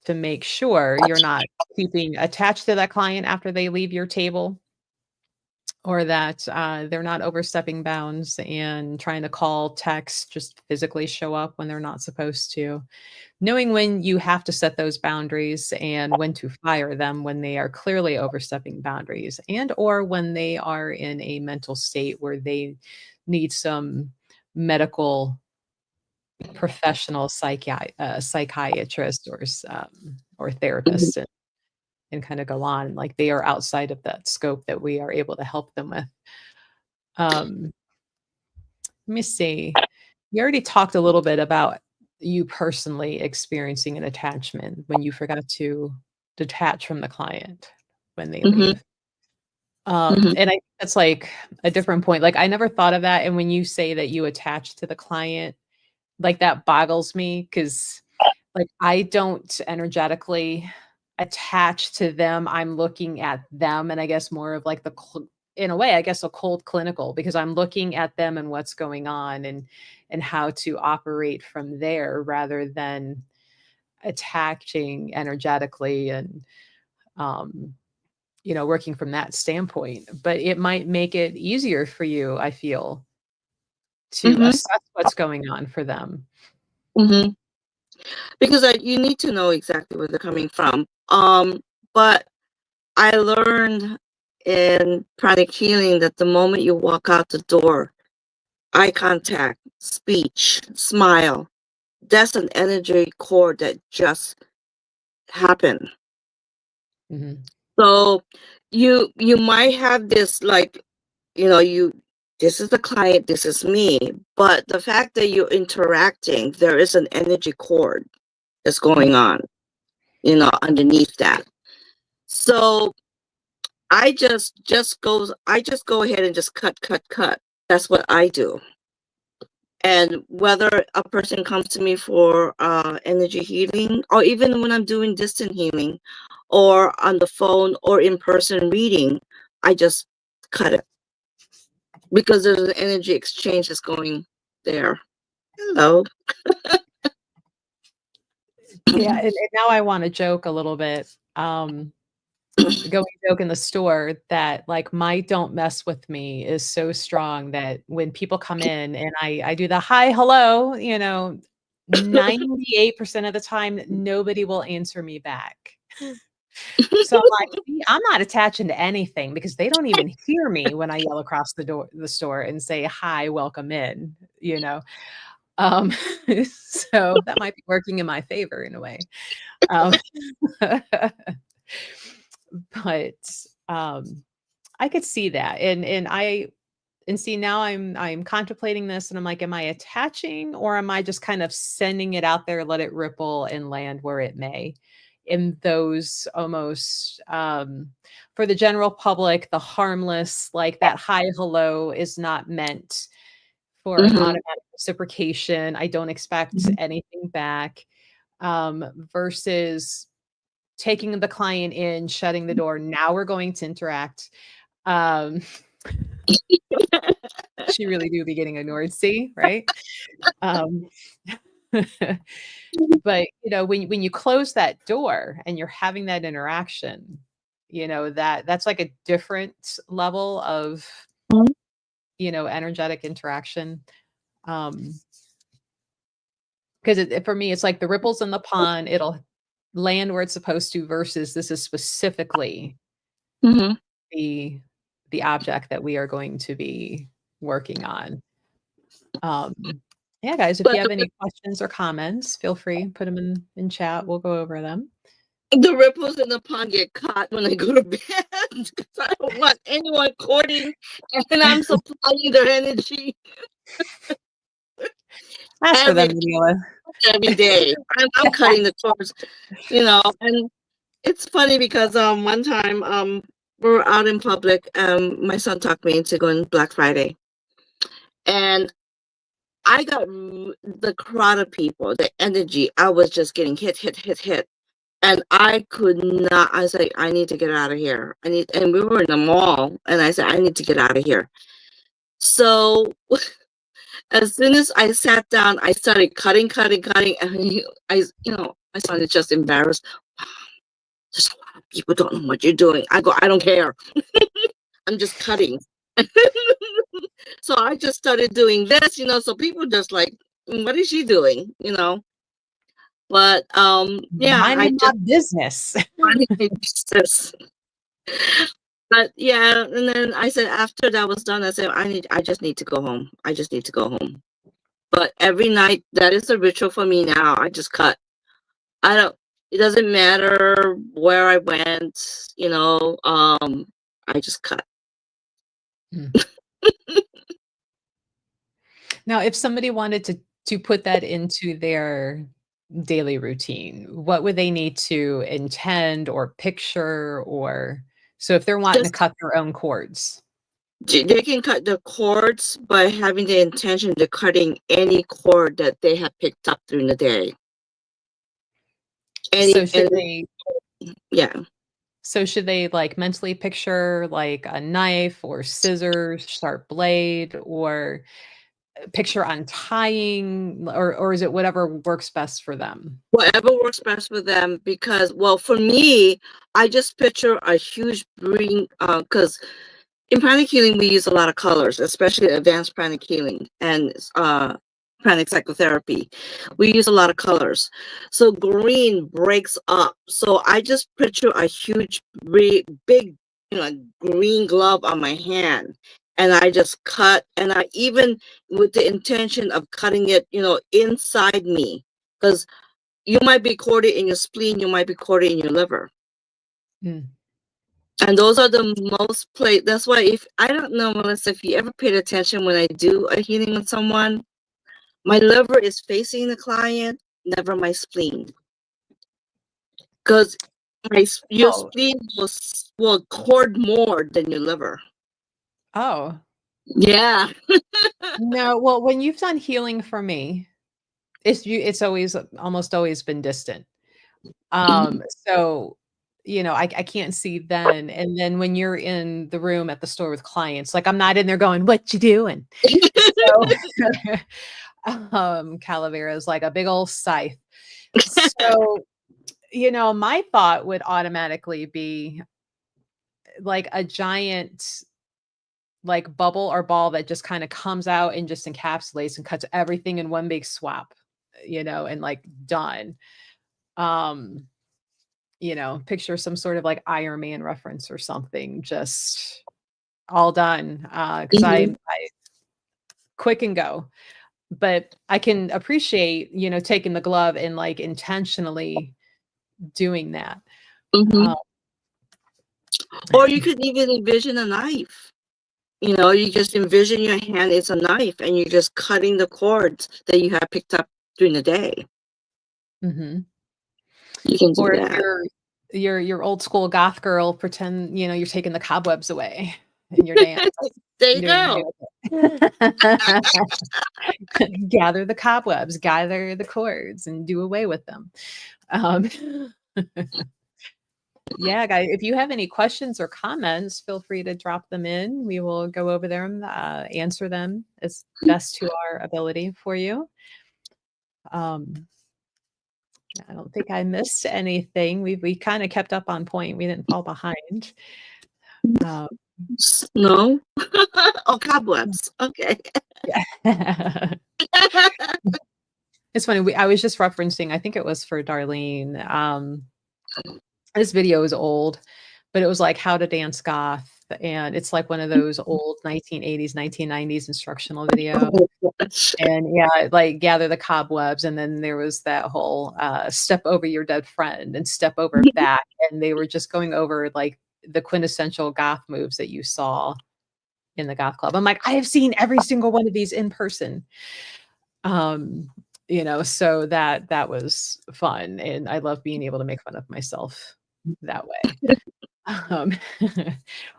S1: to make sure you're not keeping attached to that client after they leave your table, or that they're not overstepping bounds and trying to call, text, just physically show up when they're not supposed to. Knowing when you have to set those boundaries and when to fire them when they are clearly overstepping boundaries, and or when they are in a mental state where they need some medical professional psychiatrist or
S2: Mhm.
S1: therapist, and kind of go on like they are outside of that scope that we are able to help them with. um Let me see. You already talked a little bit about you personally experiencing an attachment when you forgot to detach from the client when they
S2: Mhm.
S1: leave.
S2: Mhm.
S1: And I think that's like a different point. Like I never thought of that. And when you say that you attach to the client, like that boggles me because like I don't energetically attach to them. I'm looking at them, and I guess more of like in a way, I guess a cold clinical, because I'm looking at them and what's going on and how to operate from there rather than attaching energetically and um working from that standpoint. But it might make it easier for you, I feel, to
S2: Mhm.
S1: assess what's going on for them.
S2: Mhm. Because you need to know exactly where they're coming from. But I learned in pranic healing that the moment you walk out the door, eye contact, speech, smile, that's an energy cord that just happened.
S1: Mhm.
S2: So you might have this like, you this is the client, this is me, but the fact that you're interacting, there is an energy cord that's going on, underneath that. So I just go ahead and just cut, cut, cut. That's what I do. And whether a person comes to me for energy healing, or even when I'm doing distant healing, or on the phone or in person reading, I just cut it because there's an energy exchange that's going there. Hello.
S1: Yeah, and now I wanna joke a little bit. going joke in the store that like my "don't mess with me" is so strong that when people come in and I do the "hi, hello," 98% of the time, nobody will answer me back. So I'm like, "See, I'm not attaching to anything because they don't even hear me when I yell across the store and say, 'Hi, welcome in,'" you know? Um, so that might be working in my favor in a way. Um, but, um, I could see that, and see, now I'm contemplating this, and I'm like, "Am I attaching, or am I just kind of sending it out there, let it ripple and land where it may?" In those almost, for the general public, the harmless, like, that "hi, hello" is not meant for an
S2: Mhm.
S1: automatic reciprocation. I don't expect
S2: Mhm.
S1: anything back, versus taking the client in, shutting the door, "Now we're going to interact." Um She really do be getting annoyed, see, right? Um, but, when you close that door and you're having that interaction, that's like a different level of, energetic interaction. Um, 'Cause for me, it's like the ripples in the pond, it'll land where it's supposed to versus this is specifically
S2: Mhm.
S1: the the object that we are going to be working on. Yeah, guys, if you
S2: But
S1: have any questions or comments, feel free, put them in chat, we'll go over them.
S2: the ripples in the pond get caught when I go to bed because I don't want anyone courting, and I'm supplying their energy
S1: Ask for
S2: every
S1: them, Manila.
S2: every day. I'm cutting the cords, and it's funny because one time we were out in public. My son talked me into going Black Friday, and I got the crowd of people, the energy. I was just getting hit, hit, hit, hit. And I could not. I was like, I need to get out of here. And we were in the mall, and I said, I need to get out of here. So as soon as I sat down, I started cutting, cutting, cutting, and my son is just embarrassed. Wow, there's a lot of people don't know what you're doing. I go, I don't care. I'm just cutting. So I just started doing this, so people just like, what is she doing? But yeah, I
S1: Minding my
S2: just
S1: business.
S2: minding my business. But yeah, and then I said after that was done, I said I just need to go home. I just need to go home. But every night that is a ritual for me now. I just cut. I don't it doesn't matter where I went, I just cut.
S1: Mm. Now, if somebody wanted to put that into their daily routine, what would they need to intend or picture, or so if they're wanting to
S2: Just
S1: cut their own cords?
S2: they can cut the cords by having the intention of cutting any cord that they have picked up during the day.
S1: So
S2: Any
S1: should
S2: and
S1: they
S2: yeah.
S1: So should they, like, mentally picture, like, a knife or scissors, sharp blade, or picture untying, or is it whatever works best for them?
S2: Whatever works best for them because, well, for me, I just picture a huge green, because in pranic healing, we use a lot of colors, especially advanced pranic healing and pranic psychotherapy. We use a lot of colors. So green breaks up. So I just picture a huge, big, green glove on my hand. And I just cut, and I even with the intention of cutting it, inside me. Because you might be corded in your spleen, you might be corded in your liver.
S1: Mm.
S2: And those are the most play. That's why if I don't know, Melissa, if you ever paid attention when I do a healing on someone, my liver is facing the client, never my spleen. Because your
S1: Oh,
S2: spleen will cord more than your liver.
S1: oh.
S2: Yeah.
S1: No, well, when you've done healing for me, it's always almost always been distant. So, I can't see then, and then when you're in the room at the store with clients, like, I'm not in there going, "What you doing?" So, Calavera is like a big old scythe. So, my thought would automatically be, like a giant like bubble or ball that just kind of comes out and just encapsulates and cuts everything in one big swap, and like done. Um, picture some sort of like Iron Man reference or something, just all done. Because
S2: Mhm.
S1: I quick and go. But I can appreciate, taking the glove and like intentionally doing that.
S2: Mhm.
S1: Um,
S2: Or you could even envision a knife. You just envision your hand is a knife and you're just cutting the cords that you have picked up during the day.
S1: mhm.
S2: You can do
S1: Or if
S2: that.
S1: you're old school goth girl, pretend, you're taking the cobwebs away in your dance,
S2: There you
S1: doing away
S2: go.
S1: with it. Gather the cobwebs, gather the cords, and do away with them. Um, yeah, guys, if you have any questions or comments, feel free to drop them in. We will go over them, answer them as best to our ability for you. Um, I don't think I missed anything. We kind of kept up on point. We didn't fall behind. Um,
S2: No? Oh, cobwebs. Okay.
S1: yeah. It's funny. I was just referencing, I think it was for Darlene. This video is old, but it was like how to dance goth. And it's like one of those old 1980s, 1990s instructional videos.
S2: Oh, gosh.
S1: And yeah, like gather the cobwebs. And then there was that whole step over your dead friend and step over back. And they were just going over like the quintessential goth moves that you saw in the goth club. I'm like, I have seen every single one of these in person. Um, so that was fun. And I love being able to make fun of myself that way. Um,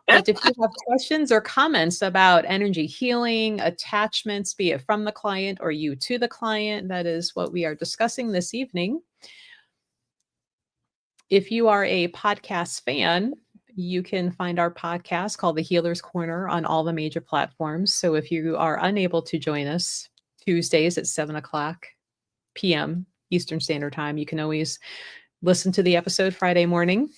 S1: but if you have questions or comments about energy healing, attachments, be it from the client or you to the client, that is what we are discussing this evening. If you are a podcast fan, you can find our podcast called The Healer's Corner on all the major platforms. So if you are unable to join us Tuesdays at 7:00 p.m. Eastern Standard Time, you can always listen to the episode Friday morning.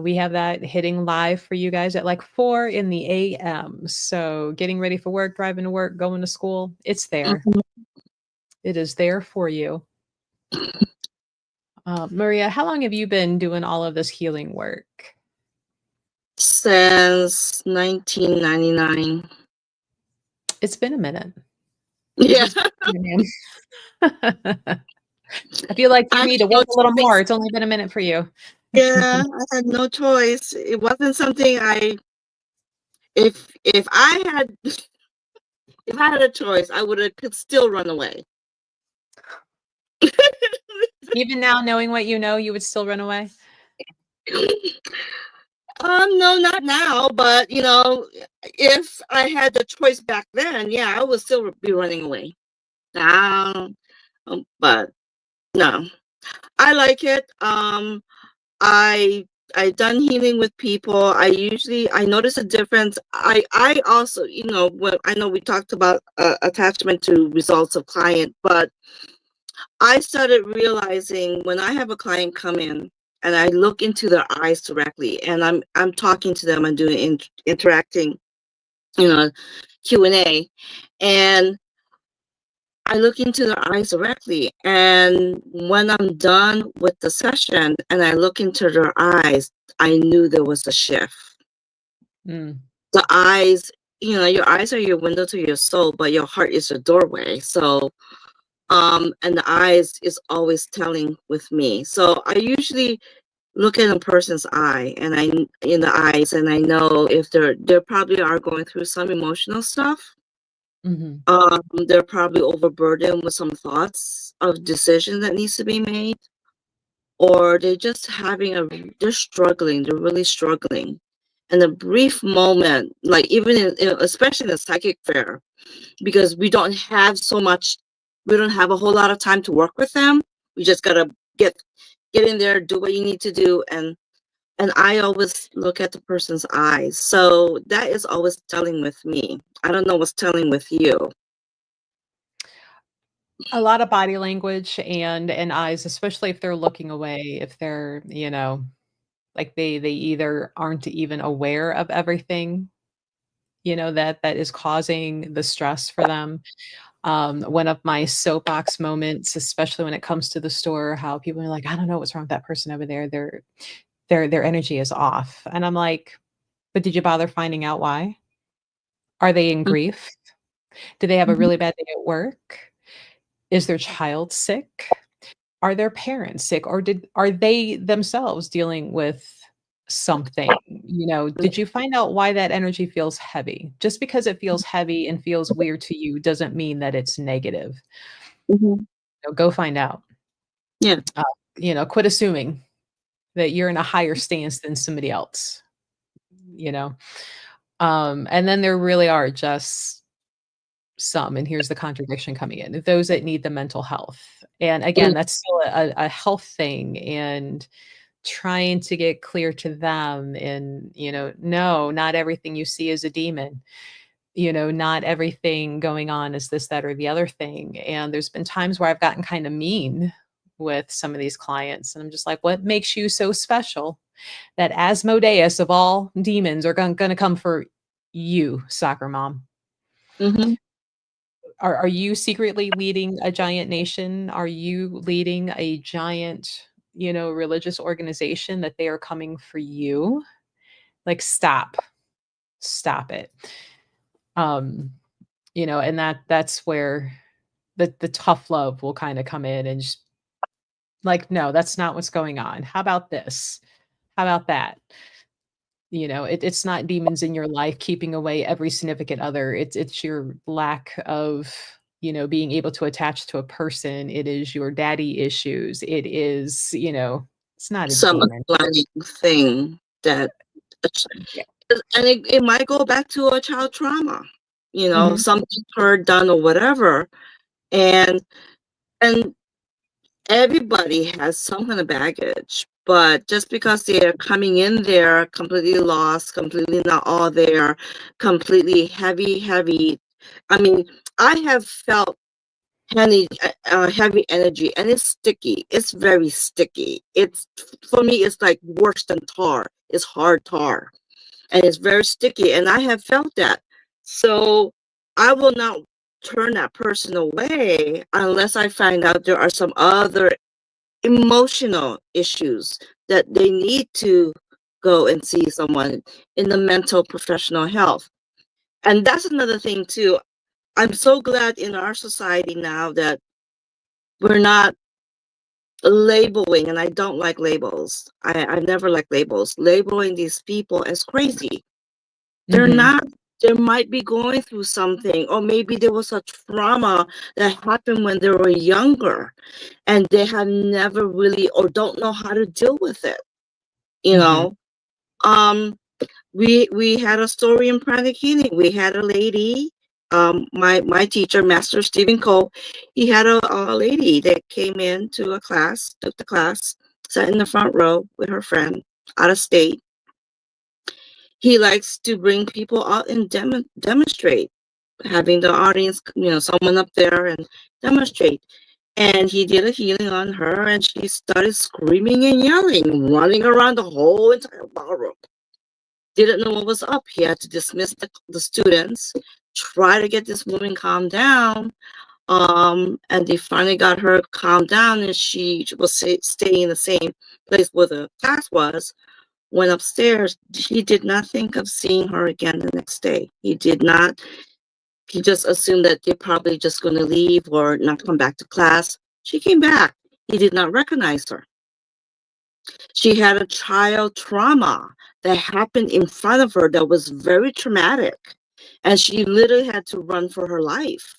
S1: We have that hitting live for you guys at like 4 in the a.m. So getting ready for work, driving to work, going to school, it's there.
S2: Mhm.
S1: It is there for you. Maria, how long have you been doing all of this healing work?
S2: Since 1999.
S1: It's been a minute.
S2: Yeah.
S1: I feel like
S2: I
S1: you
S2: had
S1: need to
S2: no
S1: work a little more.
S2: choice.
S1: It's only been a minute for you.
S2: Yeah, I had no choice. It wasn't something if I had if I had a choice, I would have could still run away.
S1: Even now, knowing what you know, you would still run away?
S2: No, not now, but if I had the choice back then, yeah, I would still be running away. Now, but no, I like it. I I done healing with people. I notice a difference. I also, when I know we talked about attachment to results of client, but I started realizing when I have a client come in and I look into their eyes directly and I'm talking to them and doing interacting, you know, Q&A, and I look into their eyes directly, and when I'm done with the session and I look into their eyes, I knew there was a shift.
S1: Mm.
S2: The eyes, your eyes are your window to your soul, but your heart is your doorway. So and the eyes is always telling with me. So I usually look at a person's eye and I in the eyes and I know if they probably are going through some emotional stuff.
S1: Mhm.
S2: They're probably overburdened with some thoughts of decision that needs to be made, or they're just they're struggling, they're really struggling. And a brief moment, like even especially in the psychic fair, because we don't have a whole lot of time to work with them. We just gotta get in there, do what you need to do, and I always look at the person's eyes. So that is always telling with me. I don't know what's telling with you.
S1: A lot of body language and eyes, especially if they're looking away, if they're, Like they either aren't even aware of everything, that is causing the stress for them. One of my soapbox moments, especially when it comes to the store, how people are like, I don't know what's wrong with that person over there. Their energy is off. And I'm like, but did you bother finding out why? Are they in grief? Do they have a
S2: Mhm.
S1: really bad day at work? Is their child sick? Are their parents sick, or are they themselves dealing with something? Did you find out why that energy feels heavy? Just because it feels heavy and feels weird to you doesn't mean that it's negative.
S2: Mhm.
S1: Go find out.
S2: Yeah.
S1: Uh, quit assuming that you're in a higher stance than somebody else, you know? And then there really are just some, and here's the contradiction coming in, those that need the mental health. And
S2: Mm.
S1: again, that's still a health thing, and trying to get clear to them, and, no, not everything you see is a demon. Not everything going on is this, that, or the other thing. And there's been times where I've gotten kind of mean with some of these clients. And I'm just like, what makes you so special that Asmodeus of all demons are going to come for you, soccer mom?
S2: Mhm.
S1: Are you secretly leading a giant nation? Are you leading a giant, religious organization that they are coming for you? Like, stop it. Um, and that's where the tough love will kind of come in, and just like, no, that's not what's going on. How about this? How about that? It's not demons in your life keeping away every significant other. It's your lack of, being able to attach to a person. It is your daddy issues. It is, it's not a
S2: Some
S1: demon.
S2: underlying thing that,
S1: Yeah.
S2: and it might go back to a child trauma,
S1: Mhm.
S2: something heard, done, or whatever, and and everybody has some kind of baggage, but just because they're coming in there completely lost, completely not all there, completely heavy, heavy. I mean, I have felt heavy energy, and it's sticky. It's very sticky. It's for me, it's like worse than tar. It's hard tar, and it's very sticky. And I have felt that, so I will not turn that person away unless I find out there are some other emotional issues that they need to go and see someone in the mental professional health. And that's another thing too. I'm so glad in our society now that we're not labeling, and I don't like labels. I never like labels. Labeling these people as crazy. They're
S1: Mhm.
S2: not. They might be going through something, or maybe there was a trauma that happened when they were younger, and they have never really, or don't know how to deal with it. You
S1: Mhm.
S2: know, um, we had a story in Pranic Healing. We had a lady, my teacher, Master Stephen Cole, he had a lady that came into a class, took the class, sat in the front row with her friend out of state. He likes to bring people out and demonstrate, having the audience, someone up there and demonstrate. And he did a healing on her, and she started screaming and yelling, running around the whole entire ballroom. Didn't know what was up. He had to dismiss the students, try to get this woman calmed down. And they finally got her calmed down, and she was staying in the same place where the class was. Went upstairs. He did not think of seeing her again the next day. He did not. He just assumed that they're probably just going to leave or not come back to class. She came back. He did not recognize her. She had a child trauma that happened in front of her that was very traumatic, and she literally had to run for her life.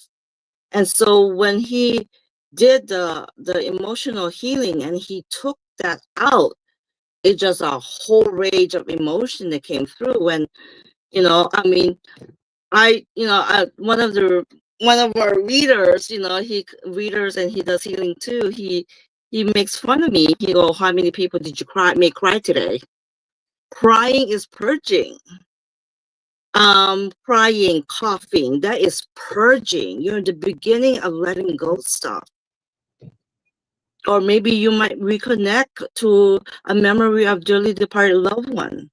S2: And so when he did the emotional healing and he took that out, it just a whole rage of emotion that came through. And I mean, one of our readers, he readers, and he does healing too. He makes fun of me. He go, "How many people did you make cry today?" Crying is purging. Crying, coughing, that is purging. You're in the beginning of letting go stuff. or maybe you might reconnect to a memory of dearly departed loved one.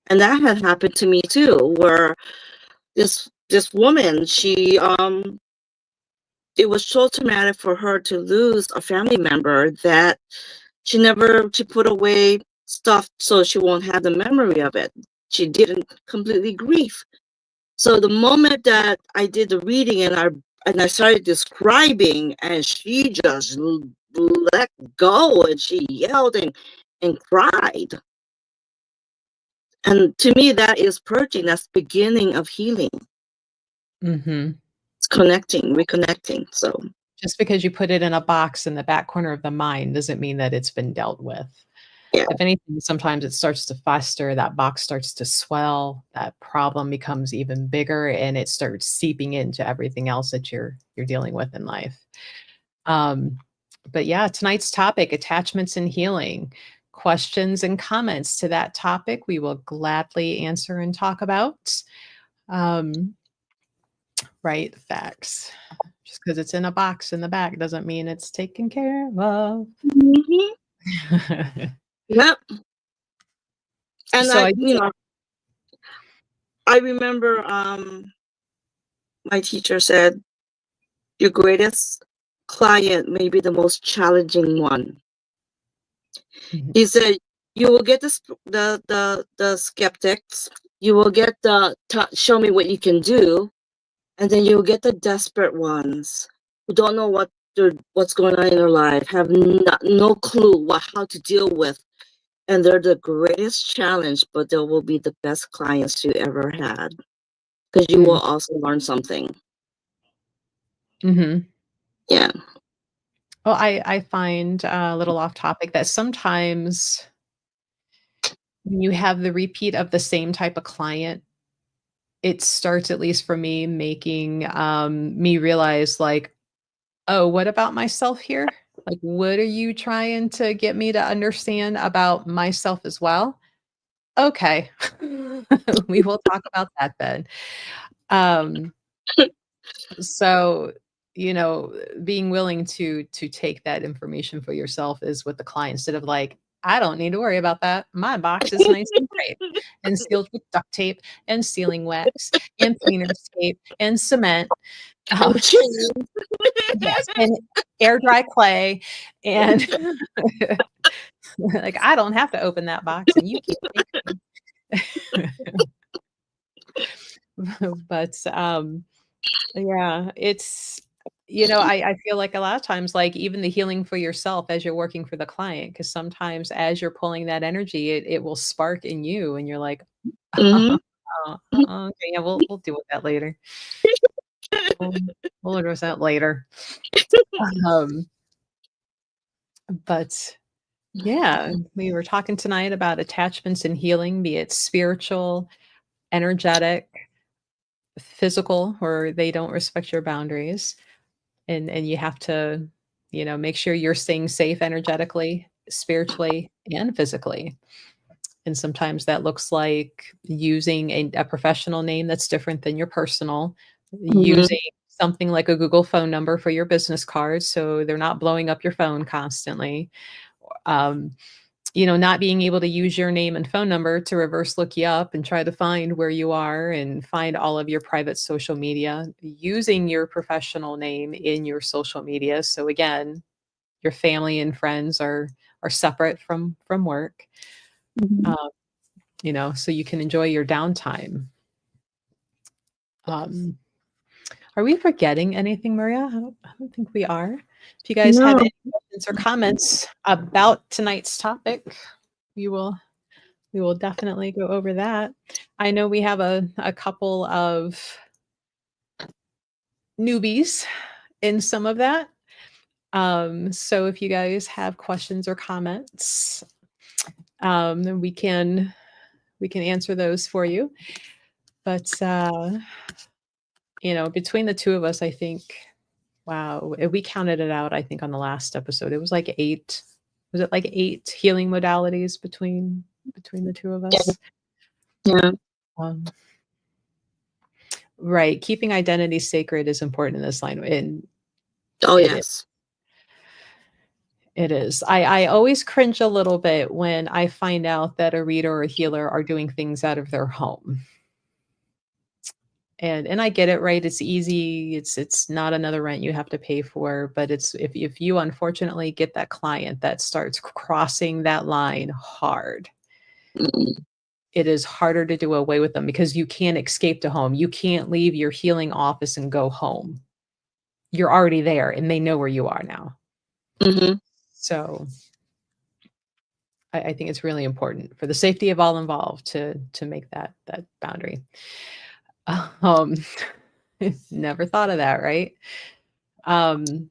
S2: And that had happened to me too, where this woman, it was so traumatic for her to lose a family member that she put away stuff so she won't have the memory of it. She didn't completely grieve. So the moment that I did the reading and I started describing, and she just let go, and she yelled and cried. And to me, that is purging. That's beginning of healing.
S1: Mm-hmm.
S2: It's connecting, reconnecting. So
S1: Just because you put it in a box in the back corner of the mind doesn't mean that it's been dealt with.
S2: yeah.
S1: If anything, sometimes it starts to fester, that box starts to swell, that problem becomes even bigger, and it starts seeping into everything else that you're dealing with in life. Um, but yeah, tonight's topic, attachments and healing. Questions and comments to that topic, we will gladly answer and talk about. Um, right, facts. Just because it's in a box in the back doesn't mean it's taken care of.
S2: Mhm. Yep. And
S1: So
S2: I,
S1: I
S2: you know, I remember my teacher said, your greatest client may be the most challenging one.
S1: Mhm.
S2: He said, you will get the skeptics, you will get the show me what you can do, and then you'll get the desperate ones who don't know what's going on in their life, have no clue how to deal with, and they're the greatest challenge, but they will be the best clients you ever had, because you will
S1: Mm.
S2: also learn something.
S1: Mhm.
S2: Yeah.
S1: Well, I find a little off topic that sometimes when you have the repeat of the same type of client, it starts, at least for me, making me realize, like, oh, what about myself here? Like, what are you trying to get me to understand about myself as well? Okay. We will talk about that then. Um, so, being willing to take that information for yourself is with the client, instead of like, I don't need to worry about that. My box is nice and great and sealed with duct tape and sealing wax and painter's tape and cement. Um, yes, and air dry clay and like, I don't have to open that box and you keep tinkering. But yeah, it's I feel like a lot of times, like, even the healing for yourself as you're working for the client, because sometimes as you're pulling that energy, it will spark in you, and you're like,
S2: Mhm.
S1: okay, yeah, we'll deal with that later. We'll we'll address that later." Um, but yeah, we were talking tonight about attachments and healing, be it spiritual, energetic, physical, where they don't respect your boundaries. And you have to, make sure you're staying safe energetically, spiritually, and physically. And sometimes that looks like using a professional name that's different than your personal,
S2: Mhm.
S1: using something like a Google phone number for your business cards so they're not blowing up your phone constantly. Um, not being able to use your name and phone number to reverse look you up and try to find where you are and find all of your private social media, using your professional name in your social media. So again, your family and friends are separate from work.
S2: Mhm.
S1: Um, so you can enjoy your downtime. Um, are we forgetting anything, Maria? I don't think we are. If you guys have
S2: No.
S1: any questions or comments about tonight's topic, we will we will definitely go over that. I know we have a couple of newbies in some of that. So if you guys have questions or comments, then we can answer those for you. But between the two of us, I think, wow, we counted it out, I think, on the last episode. It was like 8. Was it like 8 healing modalities between the two of us?
S2: Yeah.
S1: Um, right. Keeping identity sacred is important in this line. And
S2: Oh
S1: it is.
S2: yes.
S1: It is. I always cringe a little bit when I find out that a reader or a healer are doing things out of their home. And I get it, right? It's easy. It's not another rent you have to pay for, but it's if you unfortunately get that client that starts crossing that line hard,
S2: Mm,
S1: it is harder to do away with them because you can't escape to home. You can't leave your healing office and go home. You're already there and they know where you are now.
S2: mhm.
S1: So I think it's really important for the safety of all involved to make that boundary. Um, never thought of that, right? Um,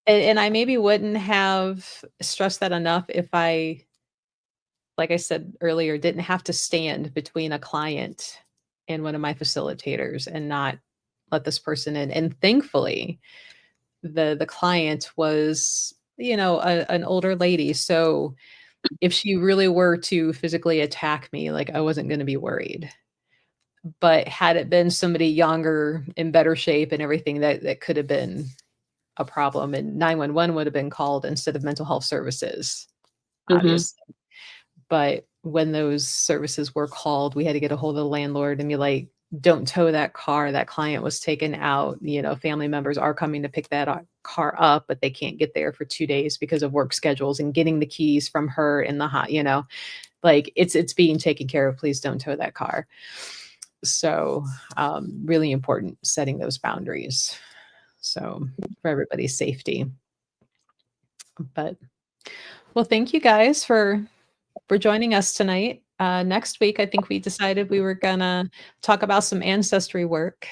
S1: and I maybe wouldn't have stressed that enough if I, like I said earlier, didn't have to stand between a client and one of my facilitators and not let this person in. And thankfully, the client was, an older lady. So if she really were to physically attack me, like I wasn't going to be worried. But had it been somebody younger in better shape and everything, that could have been a problem, and 911 would have been called instead of mental health services,
S2: Mhm.
S1: obviously. But when those services were called, we had to get a hold of the landlord and be like, "Don't tow that car. That client was taken out. Family members are coming to pick that car up, but they can't get there for 2 days because of work schedules and getting the keys from her in the hot, like it's being taken care of. Please don't tow that car." So, really important setting those boundaries. So, for everybody's safety. But well, thank you guys for joining us tonight. Next week, I think we decided we were gonna talk about some ancestry work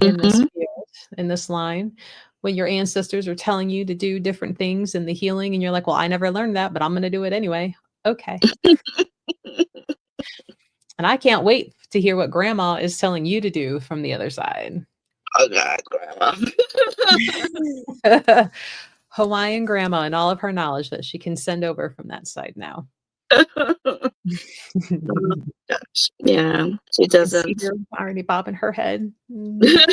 S1: in this
S2: Mhm.
S1: field, in this line. When your ancestors are telling you to do different things in the healing, and you're like, "Well, I never learned that, but I'm gonna do it anyway." Okay. And I can't wait to hear what grandma is telling you to do from the other side.
S2: Oh God, grandma.
S1: Hawaiian grandma and all of her knowledge that she can send over from that side now.
S2: Oh gosh. Yeah, she
S1: Can see
S2: doesn't.
S1: her already bobbing her head. Mhm.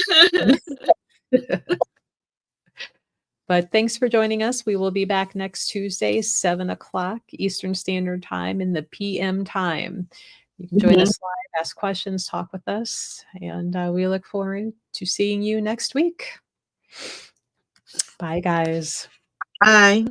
S1: But thanks for joining us. We will be back next Tuesday, 7 o'clock Eastern Standard Time in the PM time. You can join
S2: Mhm.
S1: us live, ask questions, talk with us, and we look forward to seeing you next week. Bye, guys.
S2: Bye.